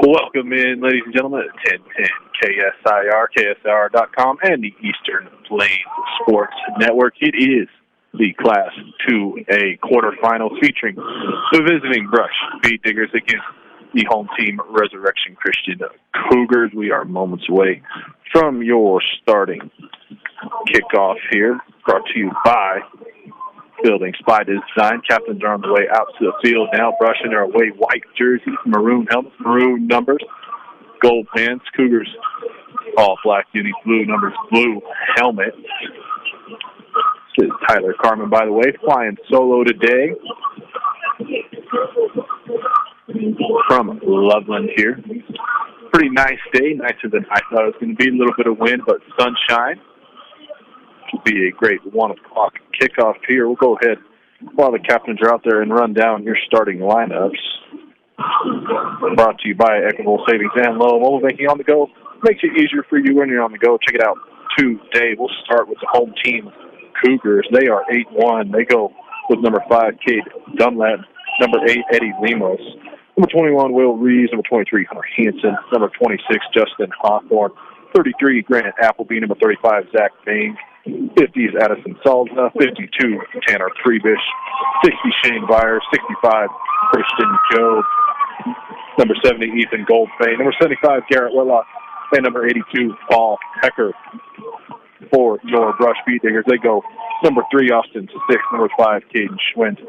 Welcome in, ladies and gentlemen, at 1010 KSIR, KSIR.com, and the Eastern Plains Sports Network. It is the Class 2A quarterfinals featuring the visiting Brush Beat Diggers against the home team, Resurrection Christian Cougars. We are moments away from your starting kickoff here, brought to you by Buildings by Design. Captains are on the way out to the field now. Brush in their away white jerseys, maroon helmets, maroon numbers, gold pants. Cougars all black unis, blue numbers, blue helmet. This is Tyler Carmen, by the way, flying solo today from Loveland here. Pretty nice day, nicer than I thought it was going to be. A little bit of wind, but sunshine. Should be a great 1 o'clock kickoff here. We'll go ahead while the captains are out there and run down your starting lineups. Brought to you by Equitable Savings and Low Mobile Banking on the go. Makes it easier for you when you're on the go. Check it out today. We'll start with the home team, Cougars. They are 8-1. They go with number 5, Cade Dunlap, number 8, Eddie Lemos, number 21, Will Reeves, number 23, Hunter Hansen, number 26, Justin Hawthorne, 33, Grant Appleby, number 35, Zach Bain, 50 is Addison Salza, 52, Tanner Prebish, 60, Shane Byers, 65, Christian Joe, number 70, Ethan Goldfein, number 75, Garrett Whitlock, and number 82, Paul Hecker. For your Brush Beat Diggers, they go number 3, Austin 6, number 5, Caden Schwint,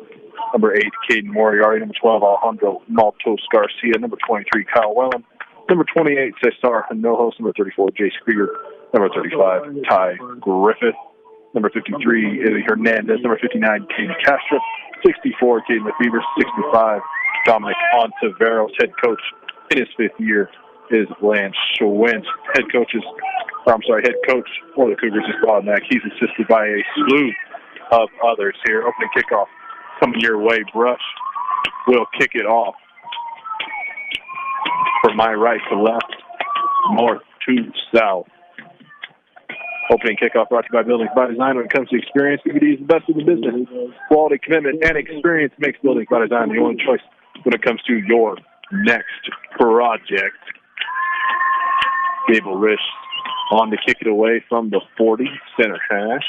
number 8, Caden Moriarty, number 12, Alejandro Maltos Garcia, number 23, Kyle Wellham, number 28, Cesar Hinojos, number 34, Jace Krieger, number 35, Ty Griffith, number 53, Izzy Hernandez, number 59, Caden Castro, 64, Caden Lefevre, 65, Dominic Ontiveros. Head coach in his 5th year is Lance Schwint. Head coach for the Cougars is Bob Mack. He's assisted by a slew of others here. Opening kickoff coming your way. Brush will kick it off from my right to left, north to south. Opening kickoff brought to you by Buildings by Design. When it comes to experience, BBD is the best in the business. Quality, commitment, and experience makes Buildings by Design the only choice when it comes to your next project. Gable Risch on to kick it away from the 40, center hash.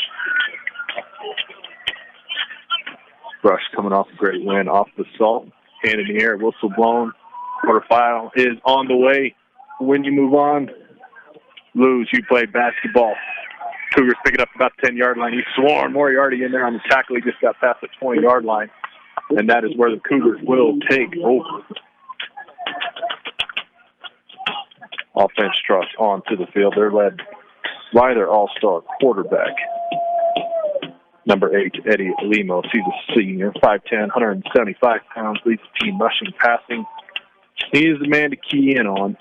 Brush coming off a great win off the salt. Hand in the air, whistle blown. Quarterfinal is on the way. When you move on, lose, you play basketball. Cougars pick it up about the 10-yard line. He swarmed Moriarty in there on the tackle. He just got past the 20-yard line, and that is where the Cougars will take over. Offense trucks onto the field. They're led by their all-star quarterback, number 8, Eddie Lemos. He's a senior, 5'10", 175 pounds, leads the team rushing, passing. He is the man to key in on.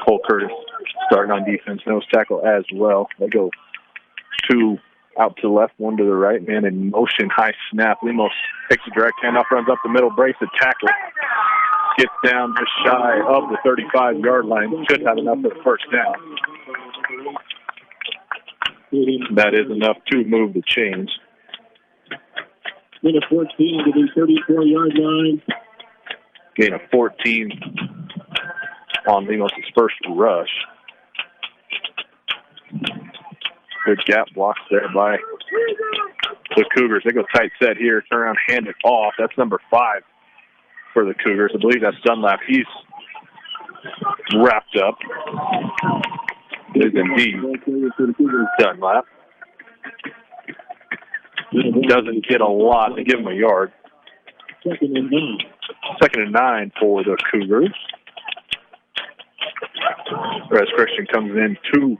Cole Curtis starting on defense, nose tackle as well. They go 2 out to the left, 1 to the right. Man in motion, high snap. Lemos takes a direct handoff, runs up the middle, brace the tackle. Gets down just shy of the 35-yard line. Should have enough for the first down. That is enough to move the chains. Gain of 14 to the 34-yard line. Gain of 14 on Lemos' first rush. Good gap blocks there by the Cougars. They go tight set here, turn around, hand it off. That's number 5 for the Cougars. I believe that's Dunlap. He's wrapped up. It is indeed Dunlap. Doesn't get a lot. They give him a yard. 2nd and 9. 2nd and 9 for the Cougars. Res Christian comes in to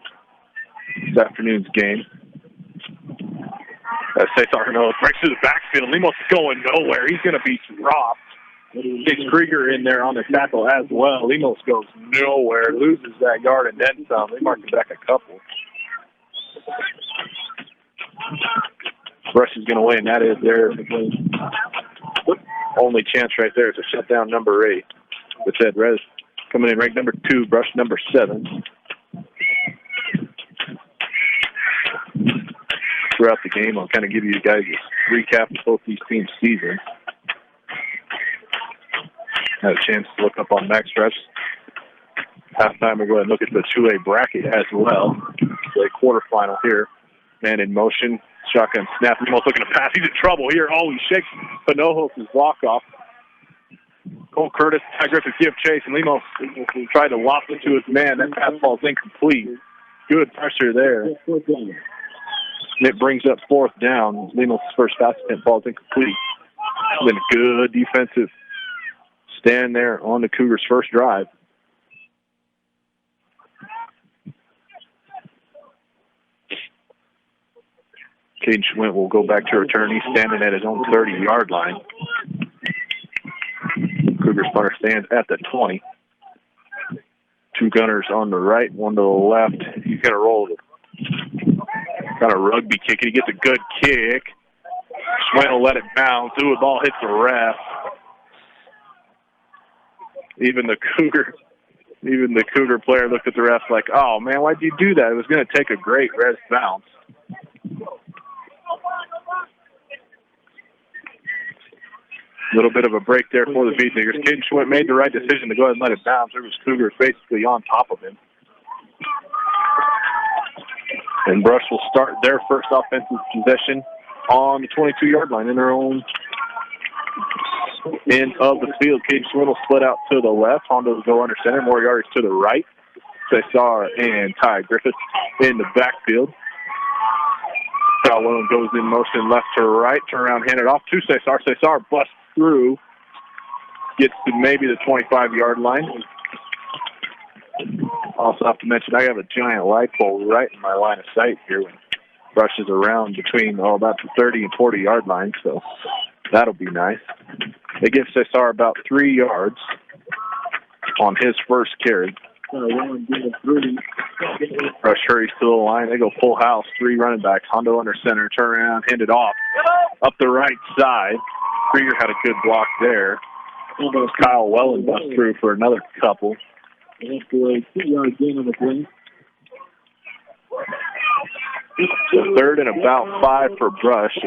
this afternoon's game. Cesar Hinojos breaks through the backfield. Lemos is going nowhere. He's going to be dropped. It's Krieger in there on the tackle as well. Lemos goes nowhere, loses that yard and then some. They mark it back a couple. Brush is going to win. That is their only chance right there to shut down number 8. With that, Res coming in ranked number 2, Brush number 7. Throughout the game, I'll kind of give you guys a recap of both these teams' seasons. Had a chance to look up on Max Stress. Halftime, we'll go ahead and look at the 2A bracket as well. The quarterfinal here. Man in motion. Shotgun snap. Limos looking to pass. He's in trouble here. Oh, he shakes Panojos' walk-off. Cole Curtis, Ty Griffith give chase, and Limos tried to loft it to his man. That pass ball's incomplete. Good pressure there. And it brings up fourth down. Limos' first pass attempt ball's incomplete. Been a good defensive stand there on the Cougars' first drive. Cade Schwint will go back to return. He's standing at his own 30-yard line. Cougars punter stands at the 20. Two gunners on the right, one to the left. He's going to roll it. Got a rugby kick, and he gets a good kick. Schwint will let it bounce. Ooh, the ball hits the ref. Even the Cougar player looked at the ref like, oh, man, why'd you do that? It was going to take a great res bounce. A little bit of a break there for the Beatniggers. Caden Schwint made the right decision to go ahead and let it bounce. There was Cougars basically on top of him. And Brush will start their first offensive possession on the 22-yard line in their own end of the field. Caden Schwint will split out to the left. Hondo will go under center. More yards to the right. Cesar and Ty Griffith in the backfield. Kyle Willen goes in motion left to right. Turn around, hand it off to Cesar. Cesar busts through. Gets to maybe the 25-yard line. Also have to mention I have a giant light pole right in my line of sight here when brushes around between about the 30 and 40-yard line, so that'll be nice. They give Cesar about 3 yards on his first carry. Brush hurries to the line. They go full house. 3 running backs. Hondo under center. Turn around. Hand it off. Up the right side. Krieger had a good block there. Kyle Wellen busts through for another couple. After a 2-yard gain on the play. So third and about 5 for Brush.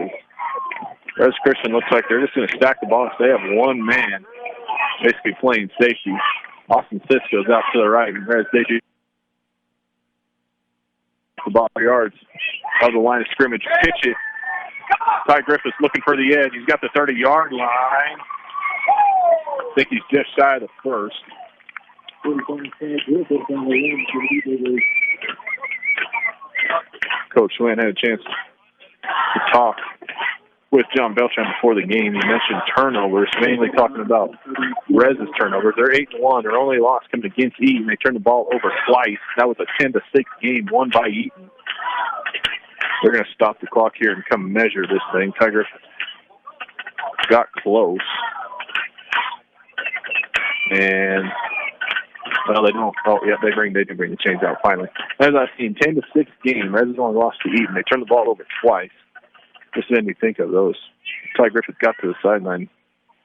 Res Christian looks like they're just going to stack the ball. They have one man basically playing safety. Austin Sisk goes out to the right, and Res Deji the ball yards of the line of scrimmage. Pitch it. Ty Griffith's looking for the edge. He's got the 30-yard line. I think he's just shy of the first. Coach Schwinn had a chance to talk with John Beltran before the game. He mentioned turnovers, mainly talking about Rez's turnovers. They're 8-1. Their only loss coming against Eaton. They turned the ball over twice. That was a 10-6 game won by Eaton. They're going to stop the clock here and come measure this thing. Tiger got close. And, well, they don't. Oh, yeah, they do bring the chains out finally. As I've seen, 10-6 game. Reds has only lost to Eaton. They turned the ball over twice. Just made me think of those. Ty Griffith got to the sideline.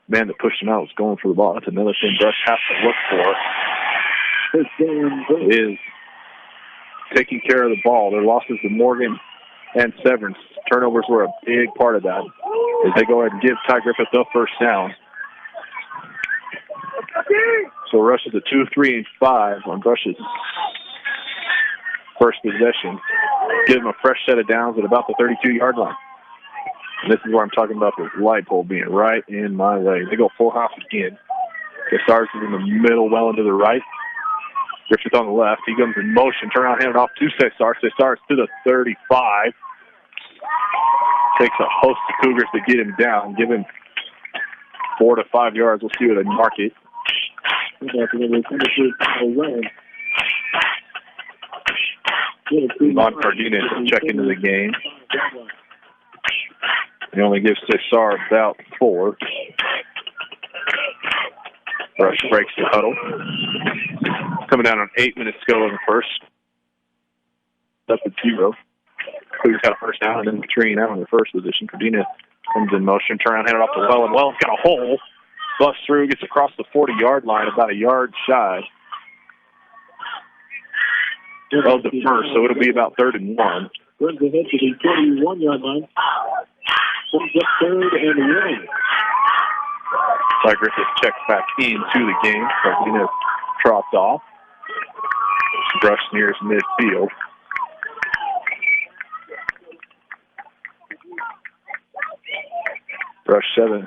Man that pushed him out was going for the ball. That's another thing Brush has to look for. Is taking care of the ball. Their losses to Morgan and Severance. Turnovers were a big part of that. As they go ahead and give Ty Griffith the first down. So Rush is a 2, 3, and 5 on Brush's first possession. Give him a fresh set of downs at about the 32-yard line. And this is where I'm talking about the light pole being right in my way. They go full house again. Cesar's in the middle, well into the right. Griffith on the left. He comes in motion. Turn around, hand it off to Cesar. Cesar's to the 35. Takes a host of Cougars to get him down. Give him 4 to 5 yards. We'll see where they mark it. Von Cardenas will check into the game. He only gives Cesar about 4. Brush breaks the huddle. Coming down on 8 minutes to go in the first. Up at 0. Cougars got a first down and then 3 and out in the first position. Cardenas comes in motion. Turn around, hand it off to Wellen. Wellen's got a hole. Busts through, gets across the 40-yard line, about a yard shy of the first, so it'll be about 3rd and 1. Runs ahead to the 41-yard line. Comes up 3rd and 1. Griffith checks back into the game. Cardenas trots off. Brush nears midfield. Brush 7-2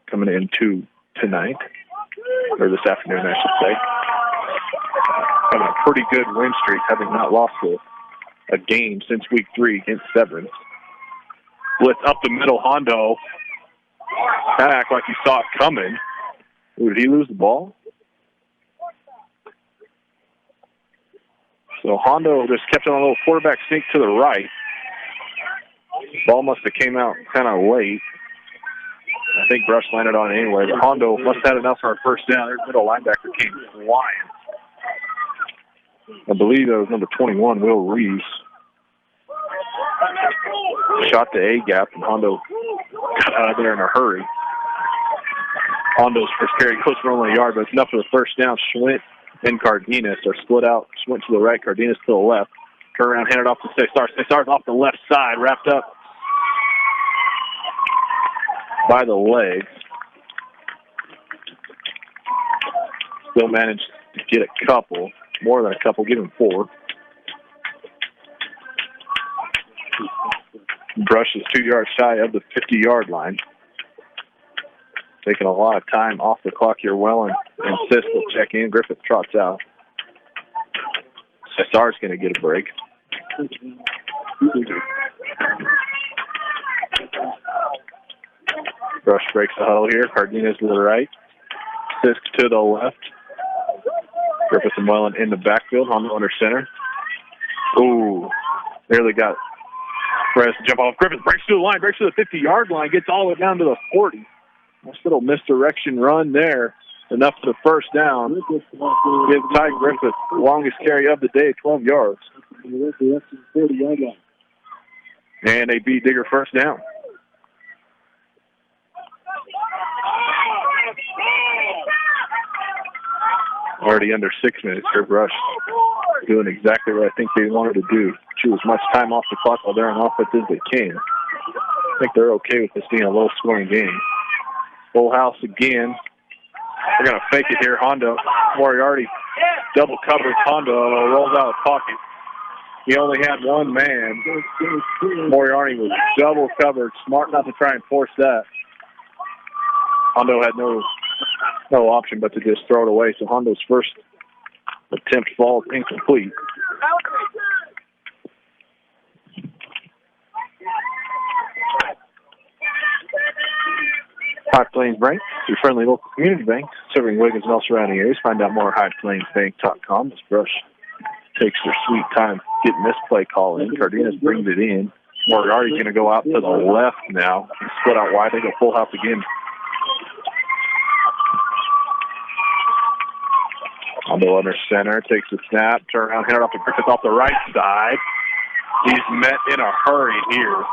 coming into tonight, or this afternoon, I should say. Having a pretty good win streak, having not lost a game since week 3 against Severance. Blitz up the middle, Hondo. That act like he saw it coming. Ooh, did he lose the ball? So Hondo just kept on a little quarterback sneak to the right. Ball must have came out kind of late. I think Brush landed on it anyway, but Hondo must have had enough for a first down. Their middle linebacker came flying. I believe that was number 21, Will Reeves. Shot the A-gap, and Hondo got out of there in a hurry. Hondo's first carry goes for only a yard, but it's enough for the first down. Schwint and Cardenas are split out. Schwint to the right, Cardenas to the left. Turn around, hand it off to Cesar. Cesar's off the left side, wrapped up by the legs. Still managed to get a couple, more than a couple, give him 4. Brush is 2 yards shy of the 50-yard line. Taking a lot of time off the clock here. Wellen and Sisk will check in. Griffith trots out. Cesar's going to get a break. Brush breaks the huddle here. Cardenas to the right. Sisk to the left. Griffith and Wellen in the backfield. Hondo under center. Ooh, nearly got Perez to jump off. Griffith breaks through the line, breaks through the 50-yard line, gets all the way down to the 40. Nice little misdirection run there. Enough for the first down. Gives Ty Griffith the longest carry of the day, 12 yards. And they beat Digger first down. Already under 6 minutes here. Brush doing exactly what I think they wanted to do. Chew as much time off the clock while they're on offense as they can. I think they're okay with this being a low-scoring game. Full house again. They're going to fake it here. Hondo. Moriarty double covers Hondo. Rolls out of the pocket. He only had one man. Moriarty was double covered. Smart not to try and force that. Hondo had no option but to just throw it away. So Hondo's first attempt falls incomplete. High Plains Bank, your friendly local community bank, serving Wiggins and all surrounding areas. Find out more at highplainsbank.com. As Brush takes their sweet time getting this play call in. Cardenas brings it in. Moriarty's going to go out to the left now. Split out wide. They go full house again. Hondo under center, takes the snap, turn around, hand it off to Griffith off the right side. He's met in a hurry here.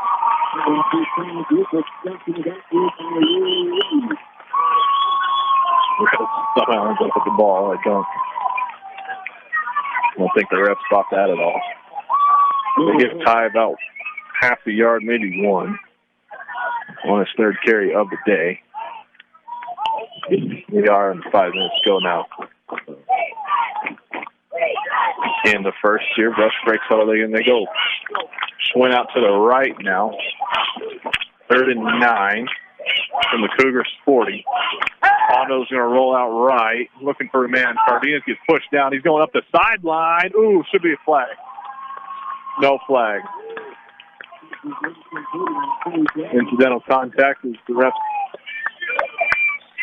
Somehow ends up with the ball. I don't think the refs caught that at all. They give Ty about half the yard, maybe 1, on his 3rd carry of the day. We are in 5 minutes to go now. In the first year, Brush breaks all and they go. Went out to the right now. 3rd and 9 from the Cougars 40. Hondo's going to roll out right, looking for a man. Cardenas gets pushed down. He's going up the sideline. Ooh, should be a flag. No flag. Incidental contact as the refs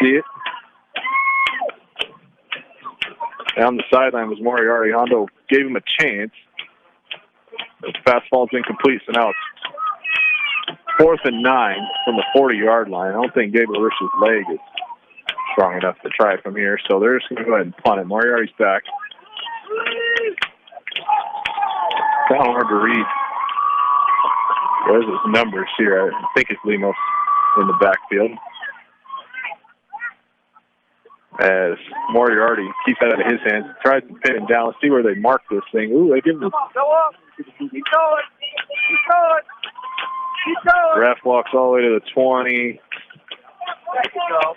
see it. Down the sideline was Moriarty. Hondo gave him a chance. The fastball's incomplete, so now it's 4th and 9 from the 40-yard line. I don't think Gabriel Rich's leg is strong enough to try it from here, so they're just going to go ahead and punt it. Moriarty's back. Kind of hard to read. There's his numbers here. I think it's Lemos in the backfield. As Moriarty keeps that out of his hands, tries to pin him down. Let's see where they mark this thing. Ooh, they give him. Go up. Keep going. Keep going. Keep going. Ref walks all the way to the 20.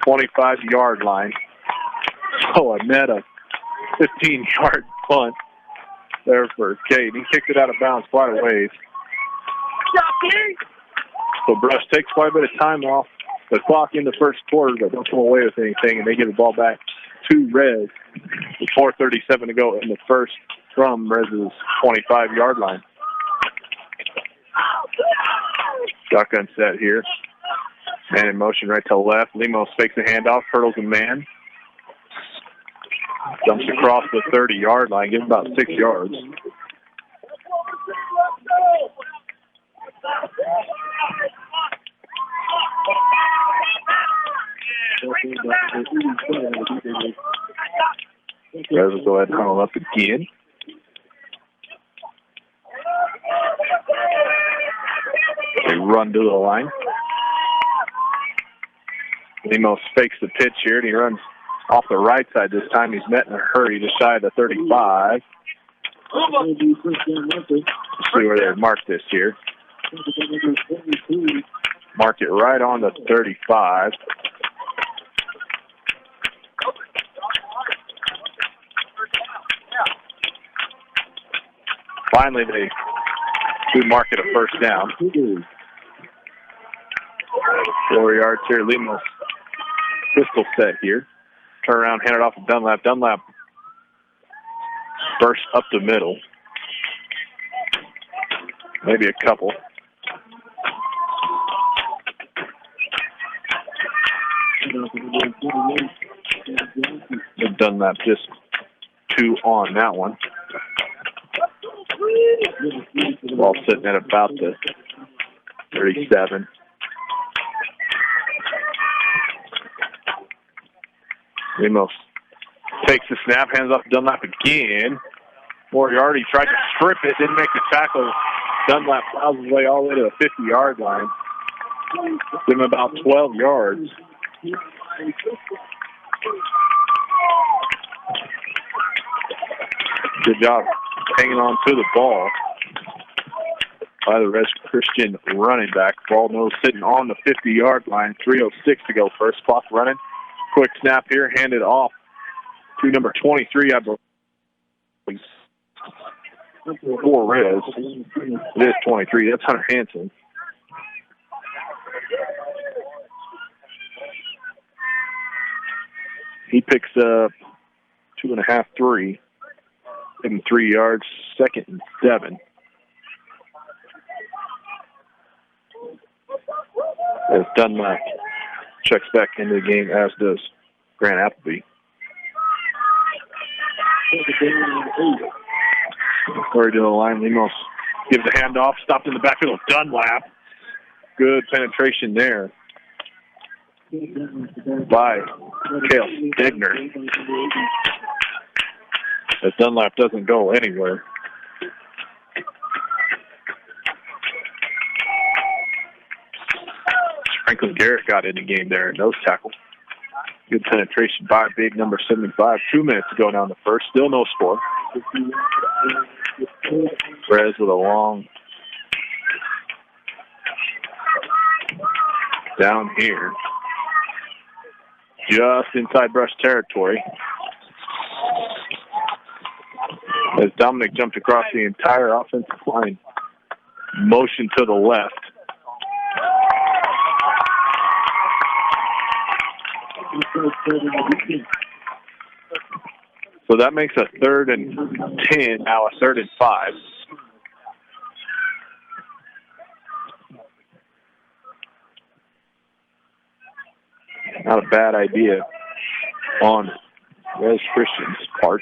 25-yard line. So a net of 15-yard punt there for Cade. He kicked it out of bounds quite a ways. So Brush takes quite a bit of time off the clock in the first quarter, but don't come away with anything, and they give the ball back to Rez with 4:37 to go in the first from Rez's 25-yard line. Shotgun set here. Man in motion right to left. Lemos fakes a handoff, hurdles a man. Jumps across the 30-yard line, gives about 6 yards. Rez will go ahead and huddle up again. They run to the line. Lemos fakes the pitch here, and he runs off the right side this time. He's met in a hurry just shy of the 35. Let's see where they mark this here. Mark it right on the 35. Finally, they do mark it a first down. 4 yards here. Lemos pistol set here. Turn around, hand it off to Dunlap. Dunlap burst up the middle. Maybe a couple. Dunlap just 2 on that one. Ball sitting at about the 37. Lemos takes the snap, hands off to Dunlap again. Moriarty tried to strip it, didn't make the tackle. Dunlap plows his way all the way to the 50-yard line. Give him about 12 yards. Good job hanging on to the ball by the Res Christian running back. Ball nose sitting on the 50-yard line. 3:06 to go. First clock running. Quick snap here, handed off to number 23, I believe. For Rez. It is 23. That's Hunter Hansen. He picks up 2.5, 3. Give him 3 yards, 2nd and 7. As Dunlap checks back into the game, as does Grant Appleby. Corey to the line. Lemos gives a handoff. Stopped in the backfield of Dunlap. Good penetration there by Cale Stigner. As Dunlap doesn't go anywhere. Franklin Garrett got in the game there, nose tackle. Good penetration by big number 75. 2 minutes to go down the first. Still no score. Rez with a long down here. Just inside Brush territory. As Dominic jumped across the entire offensive line. Motion to the left. So that makes a 3rd and 10, now a 3rd and 5. Not a bad idea on Res Christian's part.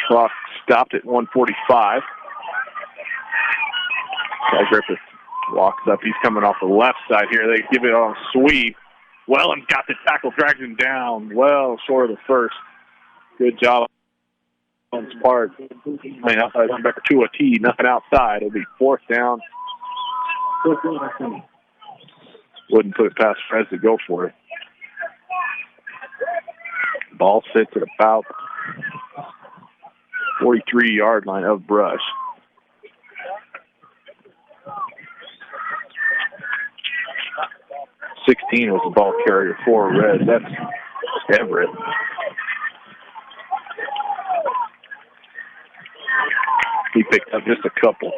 Clock stopped at 1:45. Guy Griffith walks up. He's coming off the left side here. They give it on a sweep. Wellen's got the tackle, drags him down. Well short of the first. Good job on his part. Outside linebacker to a T, nothing outside. It'll be 4th down. Wouldn't put it past Fred to go for it. Ball sits at about 43-yard line of Brush. 16 was the ball carrier for Red. That's Everett. He picked up just a couple.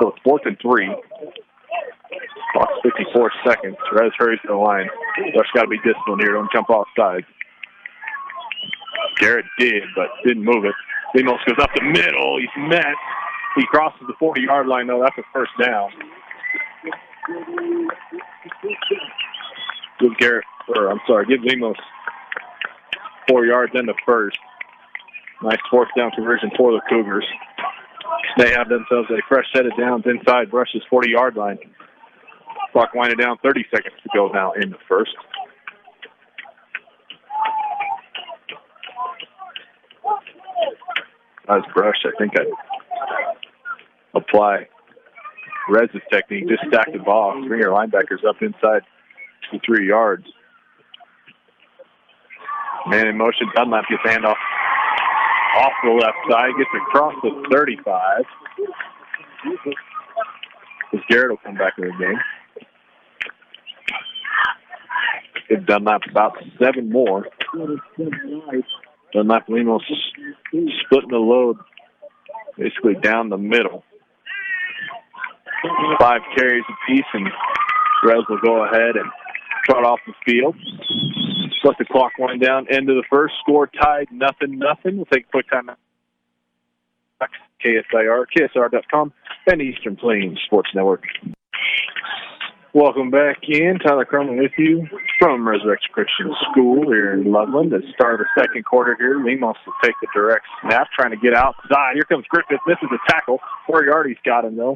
So it's 4th and 3. Clock 54 seconds. Rez hurries to the line. Rush got to be disciplined here. Don't jump off sides. Garrett did, but didn't move it. Lemos goes up the middle. He's met. He crosses the 40-yard line, though. That's a first down. Give Lemos 4 yards and the first. Nice 4th down conversion for the Cougars. They have themselves a fresh set of downs inside Brush's 40-yard line. Clock winding down, 30 seconds to go now in the first. As Brush, I think I'd apply Rez's technique. Just stack the box. Bring your linebackers up inside the 3 yards. Man in motion. Dunlap gets the handoff off the left side. Gets across the 35. Because Garrett will come back in the game. Give Dunlap about 7 more. Dunlap Lemos splitting the load basically down the middle. 5 carries apiece, and Rez will go ahead and trot off the field. Let the clock wind down. End of the first. Score tied 0-0. We'll take a quick time out. KSR.com, and Eastern Plains Sports Network. Welcome back in. Tyler Crummel with you from Resurrection Christian School here in Loveland. At the start of the second quarter here, Lemos will take the direct snap, trying to get outside. Here comes Griffith. Misses the tackle. 4 yards he's got him, though.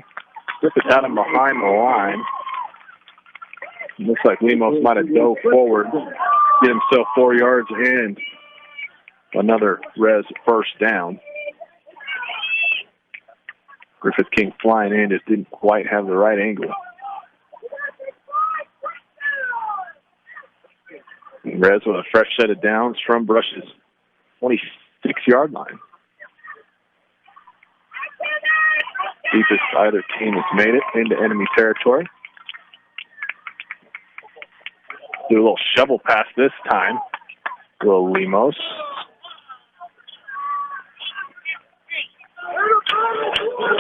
Griffith had him behind the line. Looks like Lemos might have dove forward, get himself 4 yards, and another Rez first down. Griffith came flying in, just didn't quite have the right angle. Rez with a fresh set of downs from Brush's 26-yard line. Deepest either team has made it into enemy territory. Do a little shovel pass this time. Will Lemos.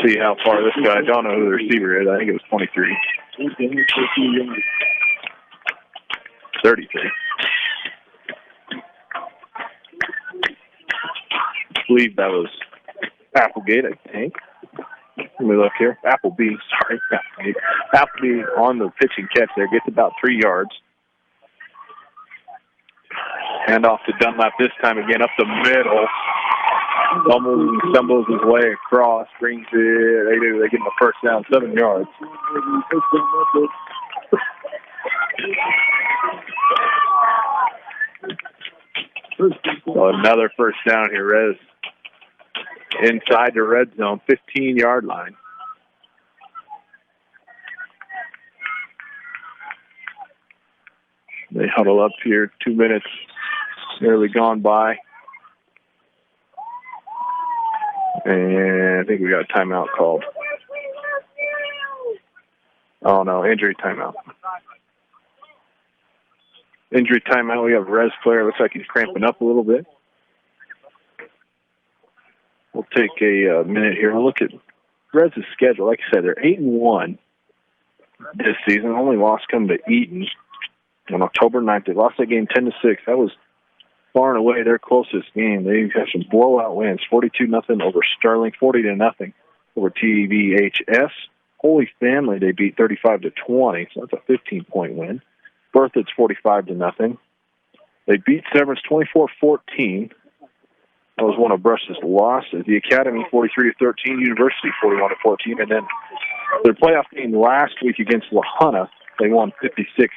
See how far this guy, I don't know who the receiver is. I think it was 23. 33. I believe that was Applegate, I think. Let me look here. Appleby, sorry. Appleby on the pitch and catch there. Gets about 3 yards. Hand off to Dunlap this time again up the middle. Stumbles his way across. Brings it. They get him a first down, 7 yards. So another first down here, Rez. Inside the red zone, 15-yard line. They huddle up here, 2 minutes nearly gone by. And I think we got a timeout called. Oh, no, injury timeout. Injury timeout. We have Rez player. Looks like he's cramping up a little bit. We'll take a minute here. We'll look at Rez's schedule. Like I said, they're 8-1 this season. Only loss come to Eaton on October 9th. They lost that game 10-6. That was far and away their closest game. They have some blowout wins: 42-0 over Sterling, 40-0 over TVHS. Holy Family they beat 35-20, so that's a 15-point win. Berthoud's 45-0. They beat Severance 24-14. That was one of Brush's losses. The Academy 43-13, University 41-14, and then their playoff game last week against La Junta, they won 56.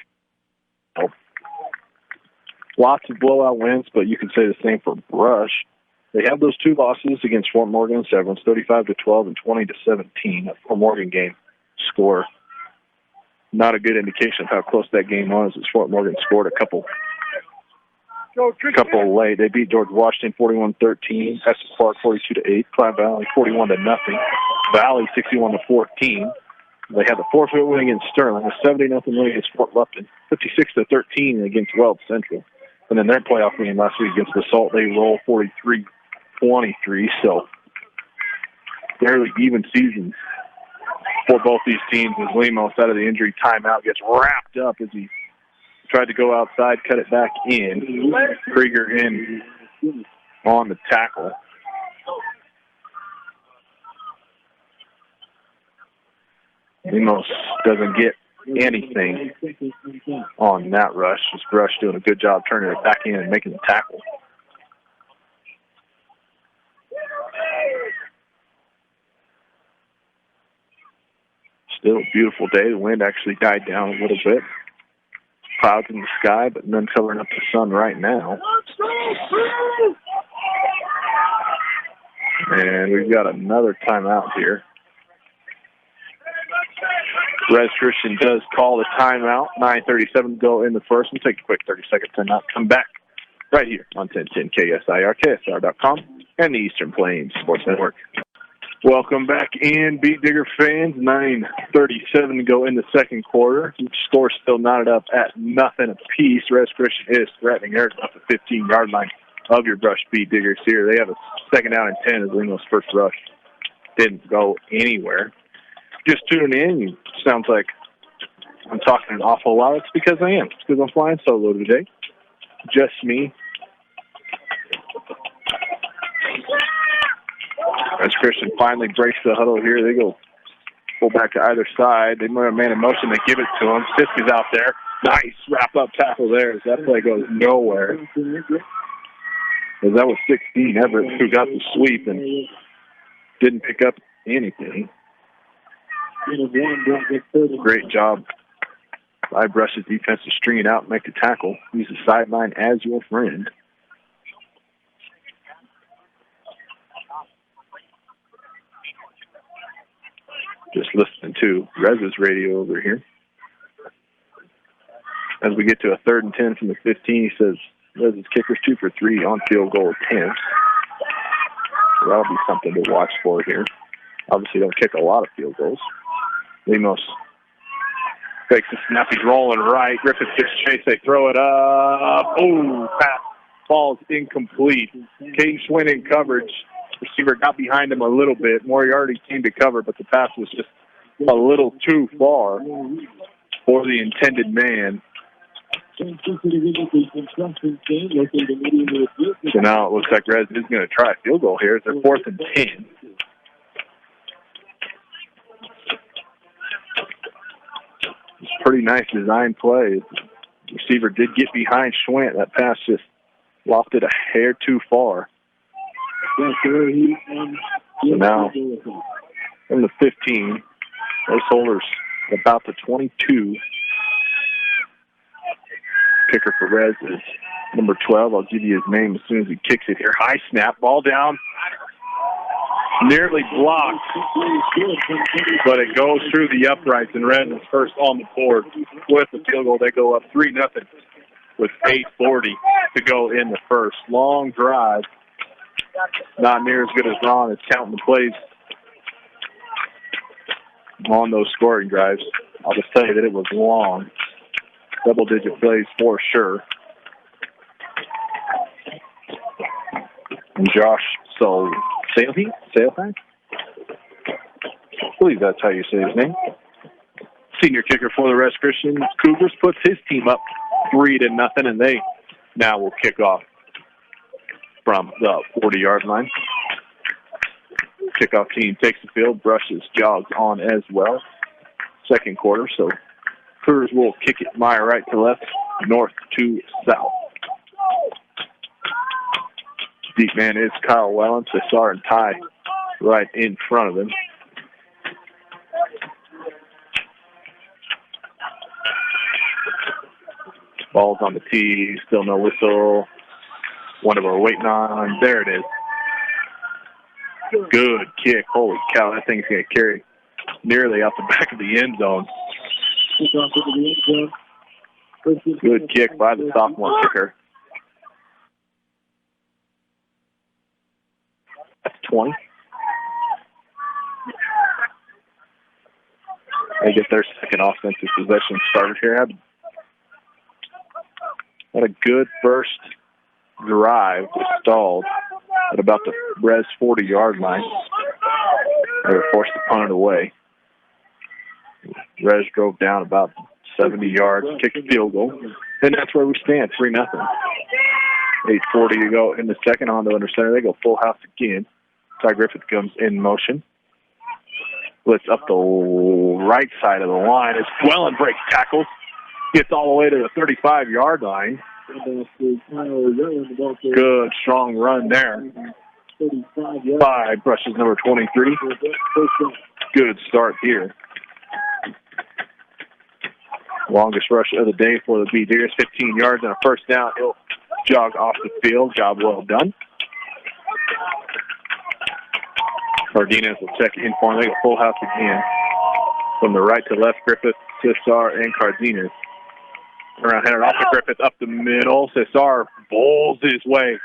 Lots of blowout wins, but you can say the same for Brush. They have those 2 losses against Fort Morgan and Severance, 35-12 and 20-17. That Fort Morgan game score. Not a good indication of how close that game was, as Fort Morgan scored a couple late. They beat George Washington 41-13, Estes Park 42-8, Clyde Valley 41-0, Valley 61-14. They had the forfeit win against Sterling, a 70-0 win against Fort Lupton, 56-13 against Weld Central. And then their playoff game last week against Basalt, they roll 43-23. So fairly even seasons for both these teams as Lemos out of the injury timeout gets wrapped up as he tried to go outside, cut it back in. Krieger in on the tackle. Lemos doesn't get anything on that rush. Just Brush doing a good job turning it back in and making the tackle. Still a beautiful day. The wind actually died down a little bit. Clouds in the sky, but none covering up the sun right now. And we've got another timeout here. Res Christian does call the timeout. 9:37 to go in the first. We'll take a quick 30-second timeout. Come back right here on 1010 KSIR, KSR.com, and the Eastern Plains Sports Network. Welcome back in, Beat Digger fans. 9:37 to go in the second quarter. Score still knotted up at nothing apiece. Res Christian is threatening Eric off the 15-yard line of your Brush Beat Diggers here. They have a second down and 10 as Lemos' first rush didn't go anywhere. Just tuning in, sounds like I'm talking an awful lot. It's because I am. It's because I'm flying solo today. Just me. As Christian finally breaks the huddle here, they go pull back to either side. They move a man in motion. They give it to him. Fisk is out there. Nice wrap-up tackle there as that play goes nowhere. As that was 16, Everett, who got the sweep and didn't pick up anything. Great job by Brush's defense to string it out and make the tackle. Use the sideline as your friend. Just listening to Rez's radio over here. As we get to a 3rd and 10 from the 15, he says Rez's kicker's 2 for 3 on field goal attempts. So that'll be something to watch for here. Obviously don't kick a lot of field goals. Lemos fakes the snap. He's rolling right. Griffith gets chase. They throw it up. Oh, pass falls incomplete. Caden Schwinn in coverage. Receiver got behind him a little bit. Moriarty came to cover, but the pass was just a little too far for the intended man. So now it looks like Rez is going to try a field goal here. It's their 4th and 10. It's a pretty nice design play. The receiver did get behind Schwint. That pass just lofted a hair too far. So now, from the 15, those holders about the 22. Kicker for Rez is number 12. I'll give you his name as soon as he kicks it here. High snap, ball down. Nearly blocked, but it goes through the uprights, and Rez is first on the board with the field goal. They go up 3-0 with 8:40 to go in the first. Long drive. Not near as good as Ron is counting the plays on those scoring drives. I'll just tell you that it was long. Double-digit plays for sure. And Josh Salehi? I believe that's how you say his name. Senior kicker for the Res Christian Cougars puts his team up 3-0, and they now will kick off from the 40-yard line. Kickoff team takes the field. Brushes jogs on as well. Second quarter, so Cougars will kick it Meyer right to left, north to south. Deep man is Kyle Wellens. They saw him tie right in front of him. Ball's on the tee. Still no whistle. Wonder what we're waiting on. There it is. Good kick. Holy cow, that thing's going to carry nearly out the back of the end zone. Good kick by the sophomore kicker. That's 20. They get their second offensive possession started here. Had a good first drive, just stalled at about the Res 40-yard line. They were forced to punt it away. Res drove down about 70 yards, kicked a field goal, and that's where we stand, 3-0. 8:40 to go in the second. Hondo under center. They go full house again. Ty Griffith comes in motion. Blitz up the right side of the line as Wellen breaks tackles. Gets all the way to the 35-yard line. Good, strong run there. 5 brushes number 23. Good start here. Longest rush of the day for the B-Deers. 15 yards and a first down. He'll jog off the field. Job well done. Cardenas will check in for him. They go full house again. From the right to left, Griffith, Cesar, and Cardenas. Around header off to Griffith, up the middle. Cesar bowls his way.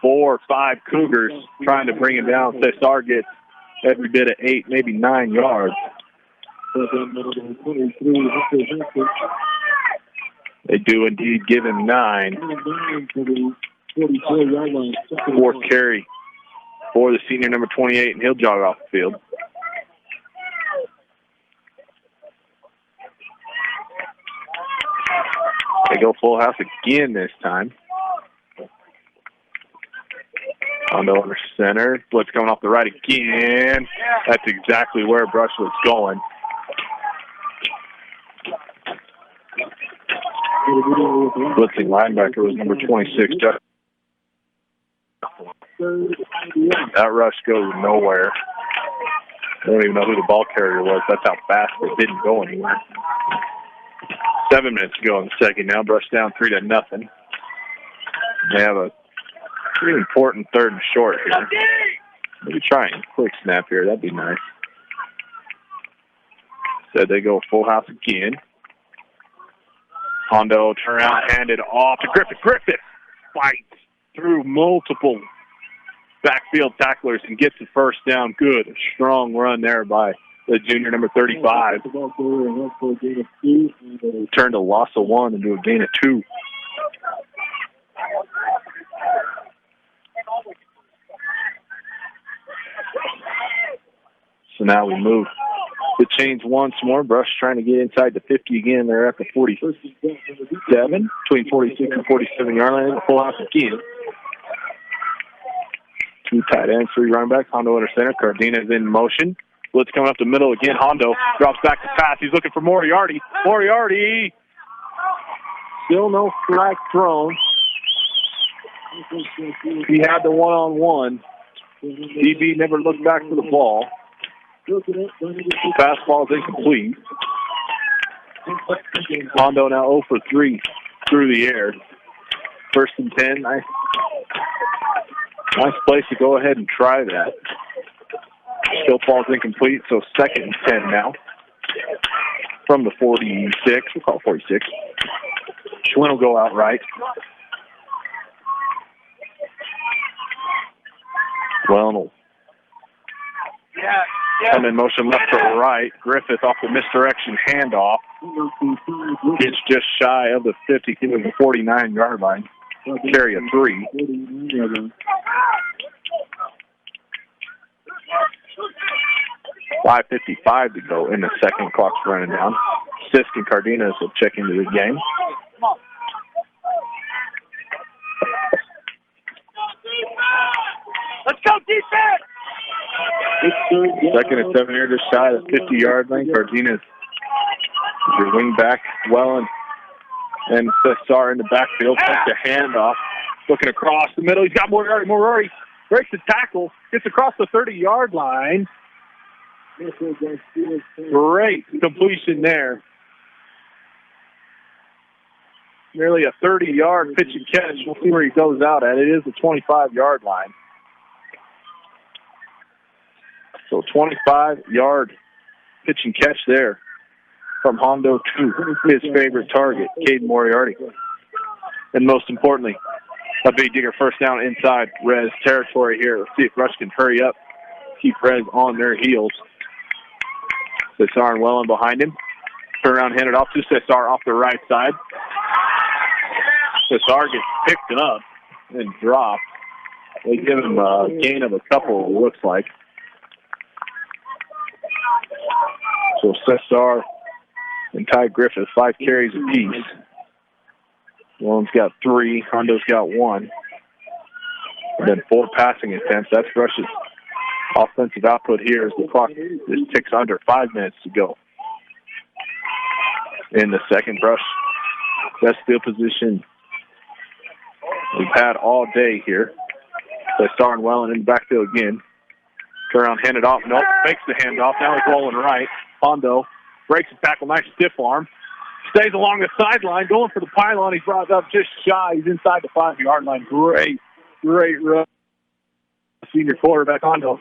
4 or 5 Cougars trying to bring him down. Cesar gets every bit of 8, maybe 9 yards. They do indeed give him 9. 4th carry for the senior number 28, and he'll jog off the field. They go full house again this time. Hondo under center. Blitz coming off the right again. That's exactly where Brush was going. Blitzing linebacker was number 26. That rush goes nowhere. I don't even know who the ball carrier was. That's how fast it didn't go anywhere. 7 minutes to go in the second. Now Brush down 3-0. They have a pretty important 3rd and short here. Maybe try a quick snap here. That'd be nice. Said they go full house again. Hondo turn around, handed off to Griffith. Griffith fights through multiple backfield tacklers and gets the first down. Good, a strong run there by the junior number 35. Turned a loss of 1 into a gain of 2. So now we move the chains once more. Brush trying to get inside the 50 again. They're at the 47, between 46 and 47-yard line. Full house again. 2 tight ends, 3 running backs. Hondo under center. Cardenas in motion. Blitz coming up the middle again. Hondo drops back to pass. He's looking for Moriarty. Moriarty. Still no flag thrown. He had the one-on-one. DB never looked back for the ball. Pass ball is incomplete. Hondo now 0 for 3 through the air. 1st and 10. Nice place to go ahead and try that. Still falls incomplete, so 2nd and 10 now. From the 46. We'll call it 46. Schwinn will go out right. Well, come in motion left to right. Griffith off the misdirection handoff. Gets just shy of the 50, giving the 49-yard line. Carry a 3. .5:55 to go in the second. Clock's running down. Sisk and Cardenas will check into the game. Let's go, defense! 2nd and 7 here, just shy of the 50-yard line. Cardenas, your wing back, Wellen and Cesar in the backfield. Takes a handoff. Looking across the middle. He's got Moriarty. Moriarty breaks the tackle. Gets across the 30-yard line. Great completion there. Nearly a 30-yard pitch and catch. We'll see where he goes out at. It is the 25-yard line. So 25-yard pitch and catch there from Hondo to his favorite target, Caden Moriarty. And most importantly, a big digger first down inside Res territory here. Let's see if Rush can hurry up, keep Res on their heels. Cesar and Wellen behind him. Turn around, hand it off to Cesar off the right side. Cesar gets picked up and dropped. They give him a gain of a couple, it looks like. So Cesar and Ty Griffith, 5 carries apiece. Wellen's got 3, Hondo's got 1. And then 4 passing attempts. That's Rush's offensive output here as the clock just ticks under 5 minutes to go. In the second, Brush, best field position we've had all day here. Cesar and Wellen in the backfield again. Turn around, hand it off. Nope, fakes the handoff. Now he's rolling right. Hondo breaks the tackle, nice stiff arm. Stays along the sideline, going for the pylon. He's brought up just shy. He's inside the 5-yard line. Great run. Senior quarterback, Hondo.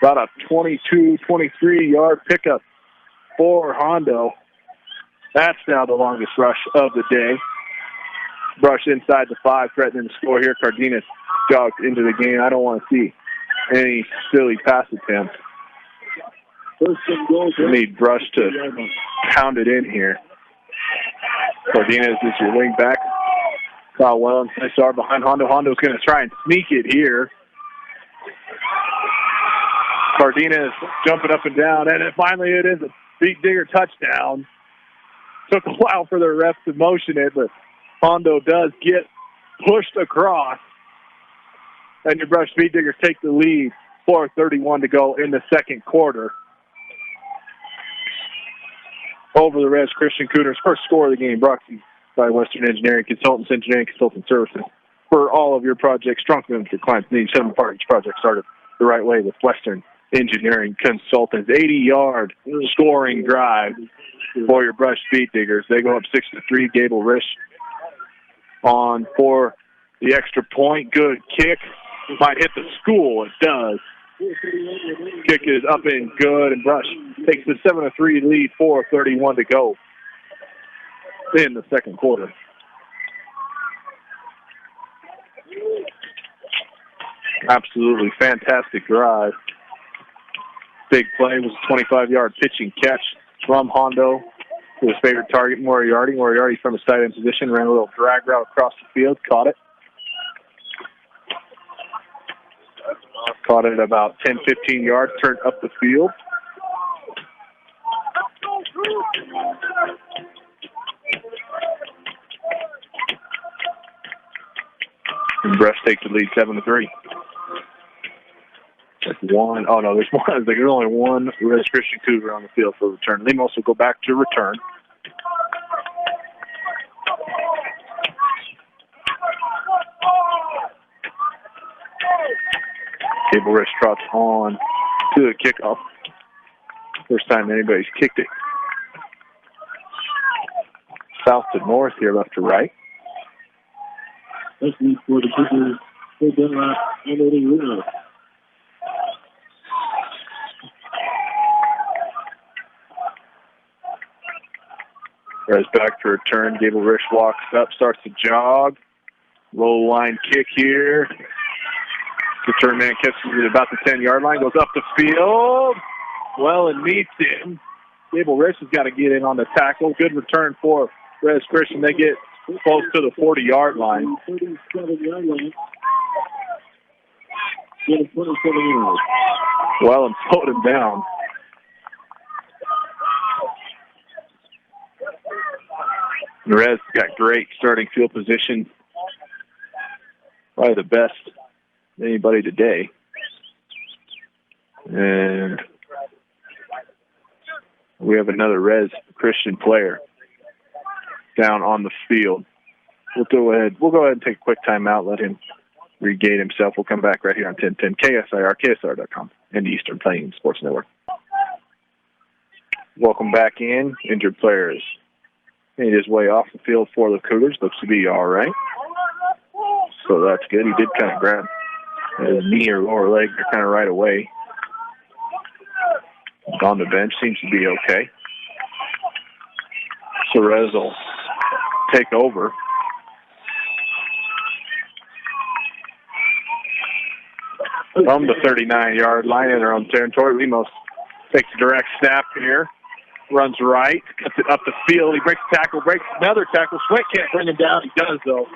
About a 22, 23-yard pickup for Hondo. That's now the longest rush of the day. Brush inside the 5, threatening to score here. Cardenas jogged into the game. I don't want to see any silly pass attempts. We need Brush to pound it in here. Cardenas is your wing back. Kyle Wellen, Cesar behind Hondo. Hondo's going to try and sneak it here. Cardenas jumping up and down, and finally it is a Beat Digger touchdown. Took a while for the refs to motion it, but Hondo does get pushed across. And your Brush Beat Diggers take the lead. 4:31 to go in the second quarter. Over the Res Christian Cougars. First score of the game brought to you by Western Engineering Consultants, Engineering Consultant Services. For all of your projects, strong commitment to your clients' needs. 7 part each project started the right way with Western Engineering Consultants. 80-yard scoring drive for your Brush Beat Diggers. They go up 6-3. Gable Risch on for the extra point. Good kick. Might hit the school. It does. Kick is up and good, and Brush takes the 7-3 lead. 4:31 to go in the second quarter. Absolutely fantastic drive. Big play was a 25-yard pitching catch from Hondo to his favorite target, Moriarty. Moriarty from a tight end position ran a little drag route across the field, caught it. Caught it at about 10, 15 yards, turned up the field. And Brush takes the lead 7-3. That's one. Oh, no, there's one. There's only one Res Christian Cougar on the field for return. They also go back to return. Gable Risch trots on to the kickoff. First time anybody's kicked it. South to north here, left to right. This is for the Cougars. They've been last Reno. Res back to return. Gable Risch walks up, starts to jog. Low line kick here. Return man catches it about the 10-yard line, goes up the field. Wellen meets him. Gable Risch has got to get in on the tackle. Good return for Res Christian. They get close to the 40-yard line. 37-yard line. Get a 27-yard. Wellen slowed him down. Res got great starting field position. Probably the best anybody today. And we have another Res Christian player down on the field. We'll go ahead and take a quick timeout, let him regain himself. We'll come back right here on 1010 KSIR, KSR.com, and the Eastern Plains Sports Network. Welcome back in. Injured players made his way off the field for the Cougars. Looks to be all right. So that's good. He did kind of grab his knee or lower leg kind of right away. On the bench, seems to be okay. So Rez will take over. from the 39-yard line in their own territory. Lemos takes a direct snap here. Runs right, cuts it up the field. He breaks a tackle, breaks another tackle. Sweat can't bring him down. He does, though.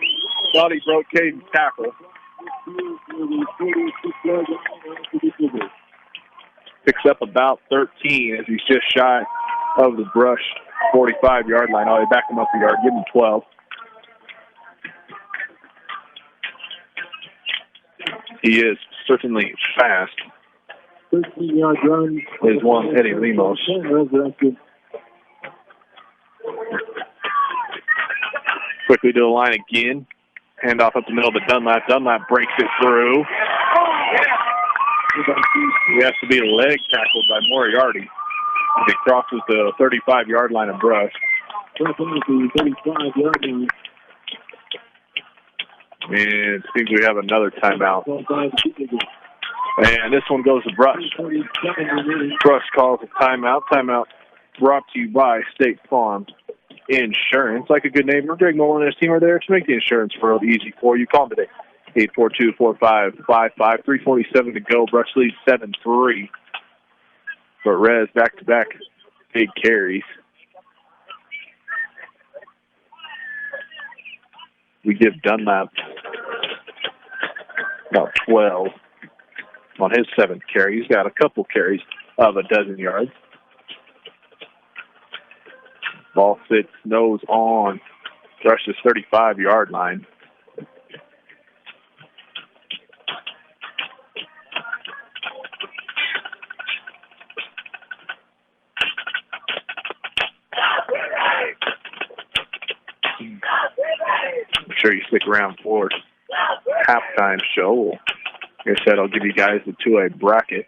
Thought he broke Caden's tackle. Picks up about 13 as he's just shy of the brush 45-yard line. Oh, they back him up a yard, give him 12. He is certainly fast. 13-yard run. Is one Eddie Lemos. Quickly to the line again. Handoff up the middle to Dunlap. Dunlap breaks it through. He has to be leg tackled by Moriarty. He crosses the 35-yard line of brush. And it seems we have another timeout. And this one goes to Brush. Brush calls a timeout. Timeout brought to you by State Farm Insurance. Like a good neighbor, Greg Nolan and his team are there to make the insurance world easy for you. Call them today. 842-4555. 3:47 to go. Brush leads 7-3. But Rez back-to-back big carries. We give Dunlap about 12 on his 7th carry. He's got a couple carries of a dozen yards. Ball sits nose on Brush's 35-yard line. I'm sure you stick around for halftime show. Like I said, I'll give you guys the 2A bracket.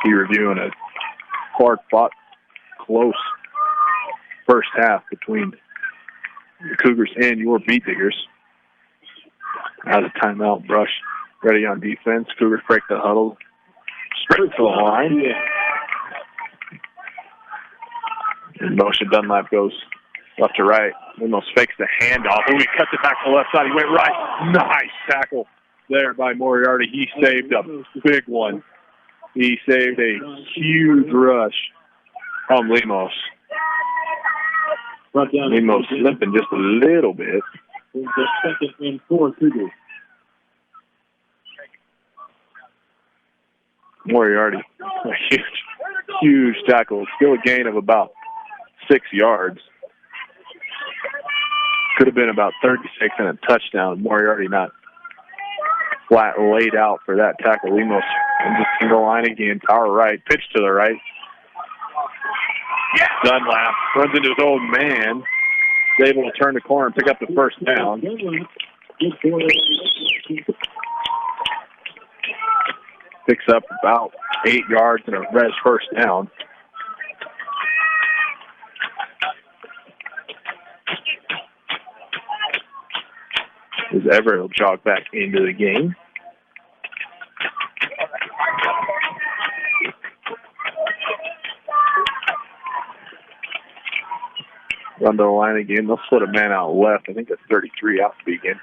Be reviewing a hard-fought, close first half between the Cougars and your Beat Diggers. Out of timeout, Brush ready on defense. Cougars break the huddle. Straight to the line. In motion, Dunlap goes left to right. Almost fakes the handoff. Oh, he cuts it back to the left side. He went right. Nice tackle there by Moriarty. He saved a big one. He saved a huge rush from Lemos. Lemos slipping just a little bit. Second and 4 Cougars. Moriarty, a huge tackle. Still a gain of about 6 yards. Could have been about 36 and a touchdown. Moriarty not flat laid out for that tackle. Lemos on the single line again. Power right, pitch to the right. Dunlap runs into his old man. Is able to turn the corner and pick up the first down. Picks up about 8 yards and a res first down. As Everett will jog back into the game. Run to the line again. They'll put a man out left. I think that's 33 out to begin.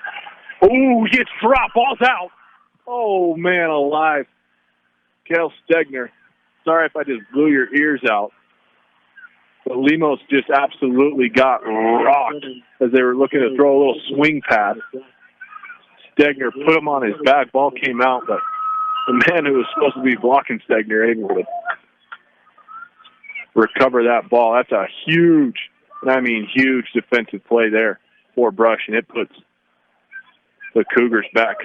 Oh, he gets dropped. Ball's out. Oh, man alive. Kel Stegner. Sorry if I just blew your ears out. But Lemos just absolutely got rocked as they were looking to throw a little swing pass. Stegner put him on his back. Ball came out, but the man who was supposed to be blocking Stegner able to recover that ball. That's a huge, and I mean huge defensive play there for Brush, and it puts the Cougars back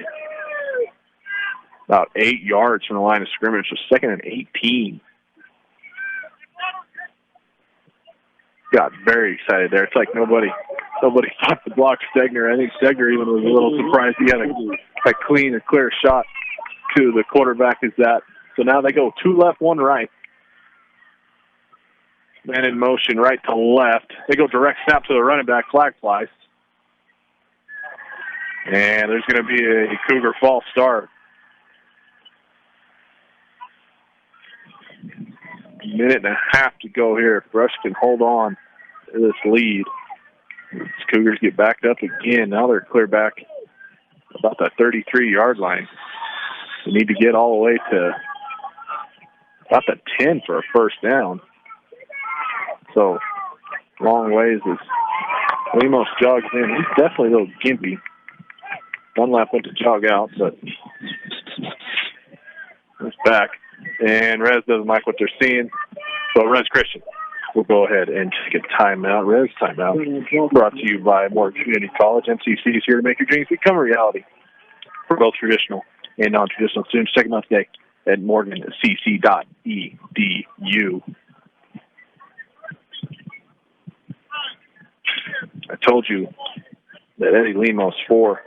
about 8 yards from the line of scrimmage. So 2nd and 18. Got very excited there. It's like nobody thought to block Stegner. I think Stegner even was a little surprised he had a clean and clear shot to the quarterback as that. So now they go 2 left, 1 right. Man in motion right to left. They go direct snap to the running back. Flag flies. And there's going to be a Cougar false start. Minute and a half to go here. If Brush can hold on to this lead, Cougars get backed up again. Now they're clear back about the 33-yard line. We need to get all the way to about the 10 for a first down. So, long ways as Lemos jogs in. He's definitely a little gimpy. Dunlap went to jog out, but it's back. And Rez doesn't like what they're seeing. So, Rez Christian will go ahead and take a timeout. Rez timeout brought to you by Morgan Community College. MCC is here to make your dreams become a reality for both traditional and non-traditional students. Check them out today at morgancc.edu. I told you that Eddie Lemos for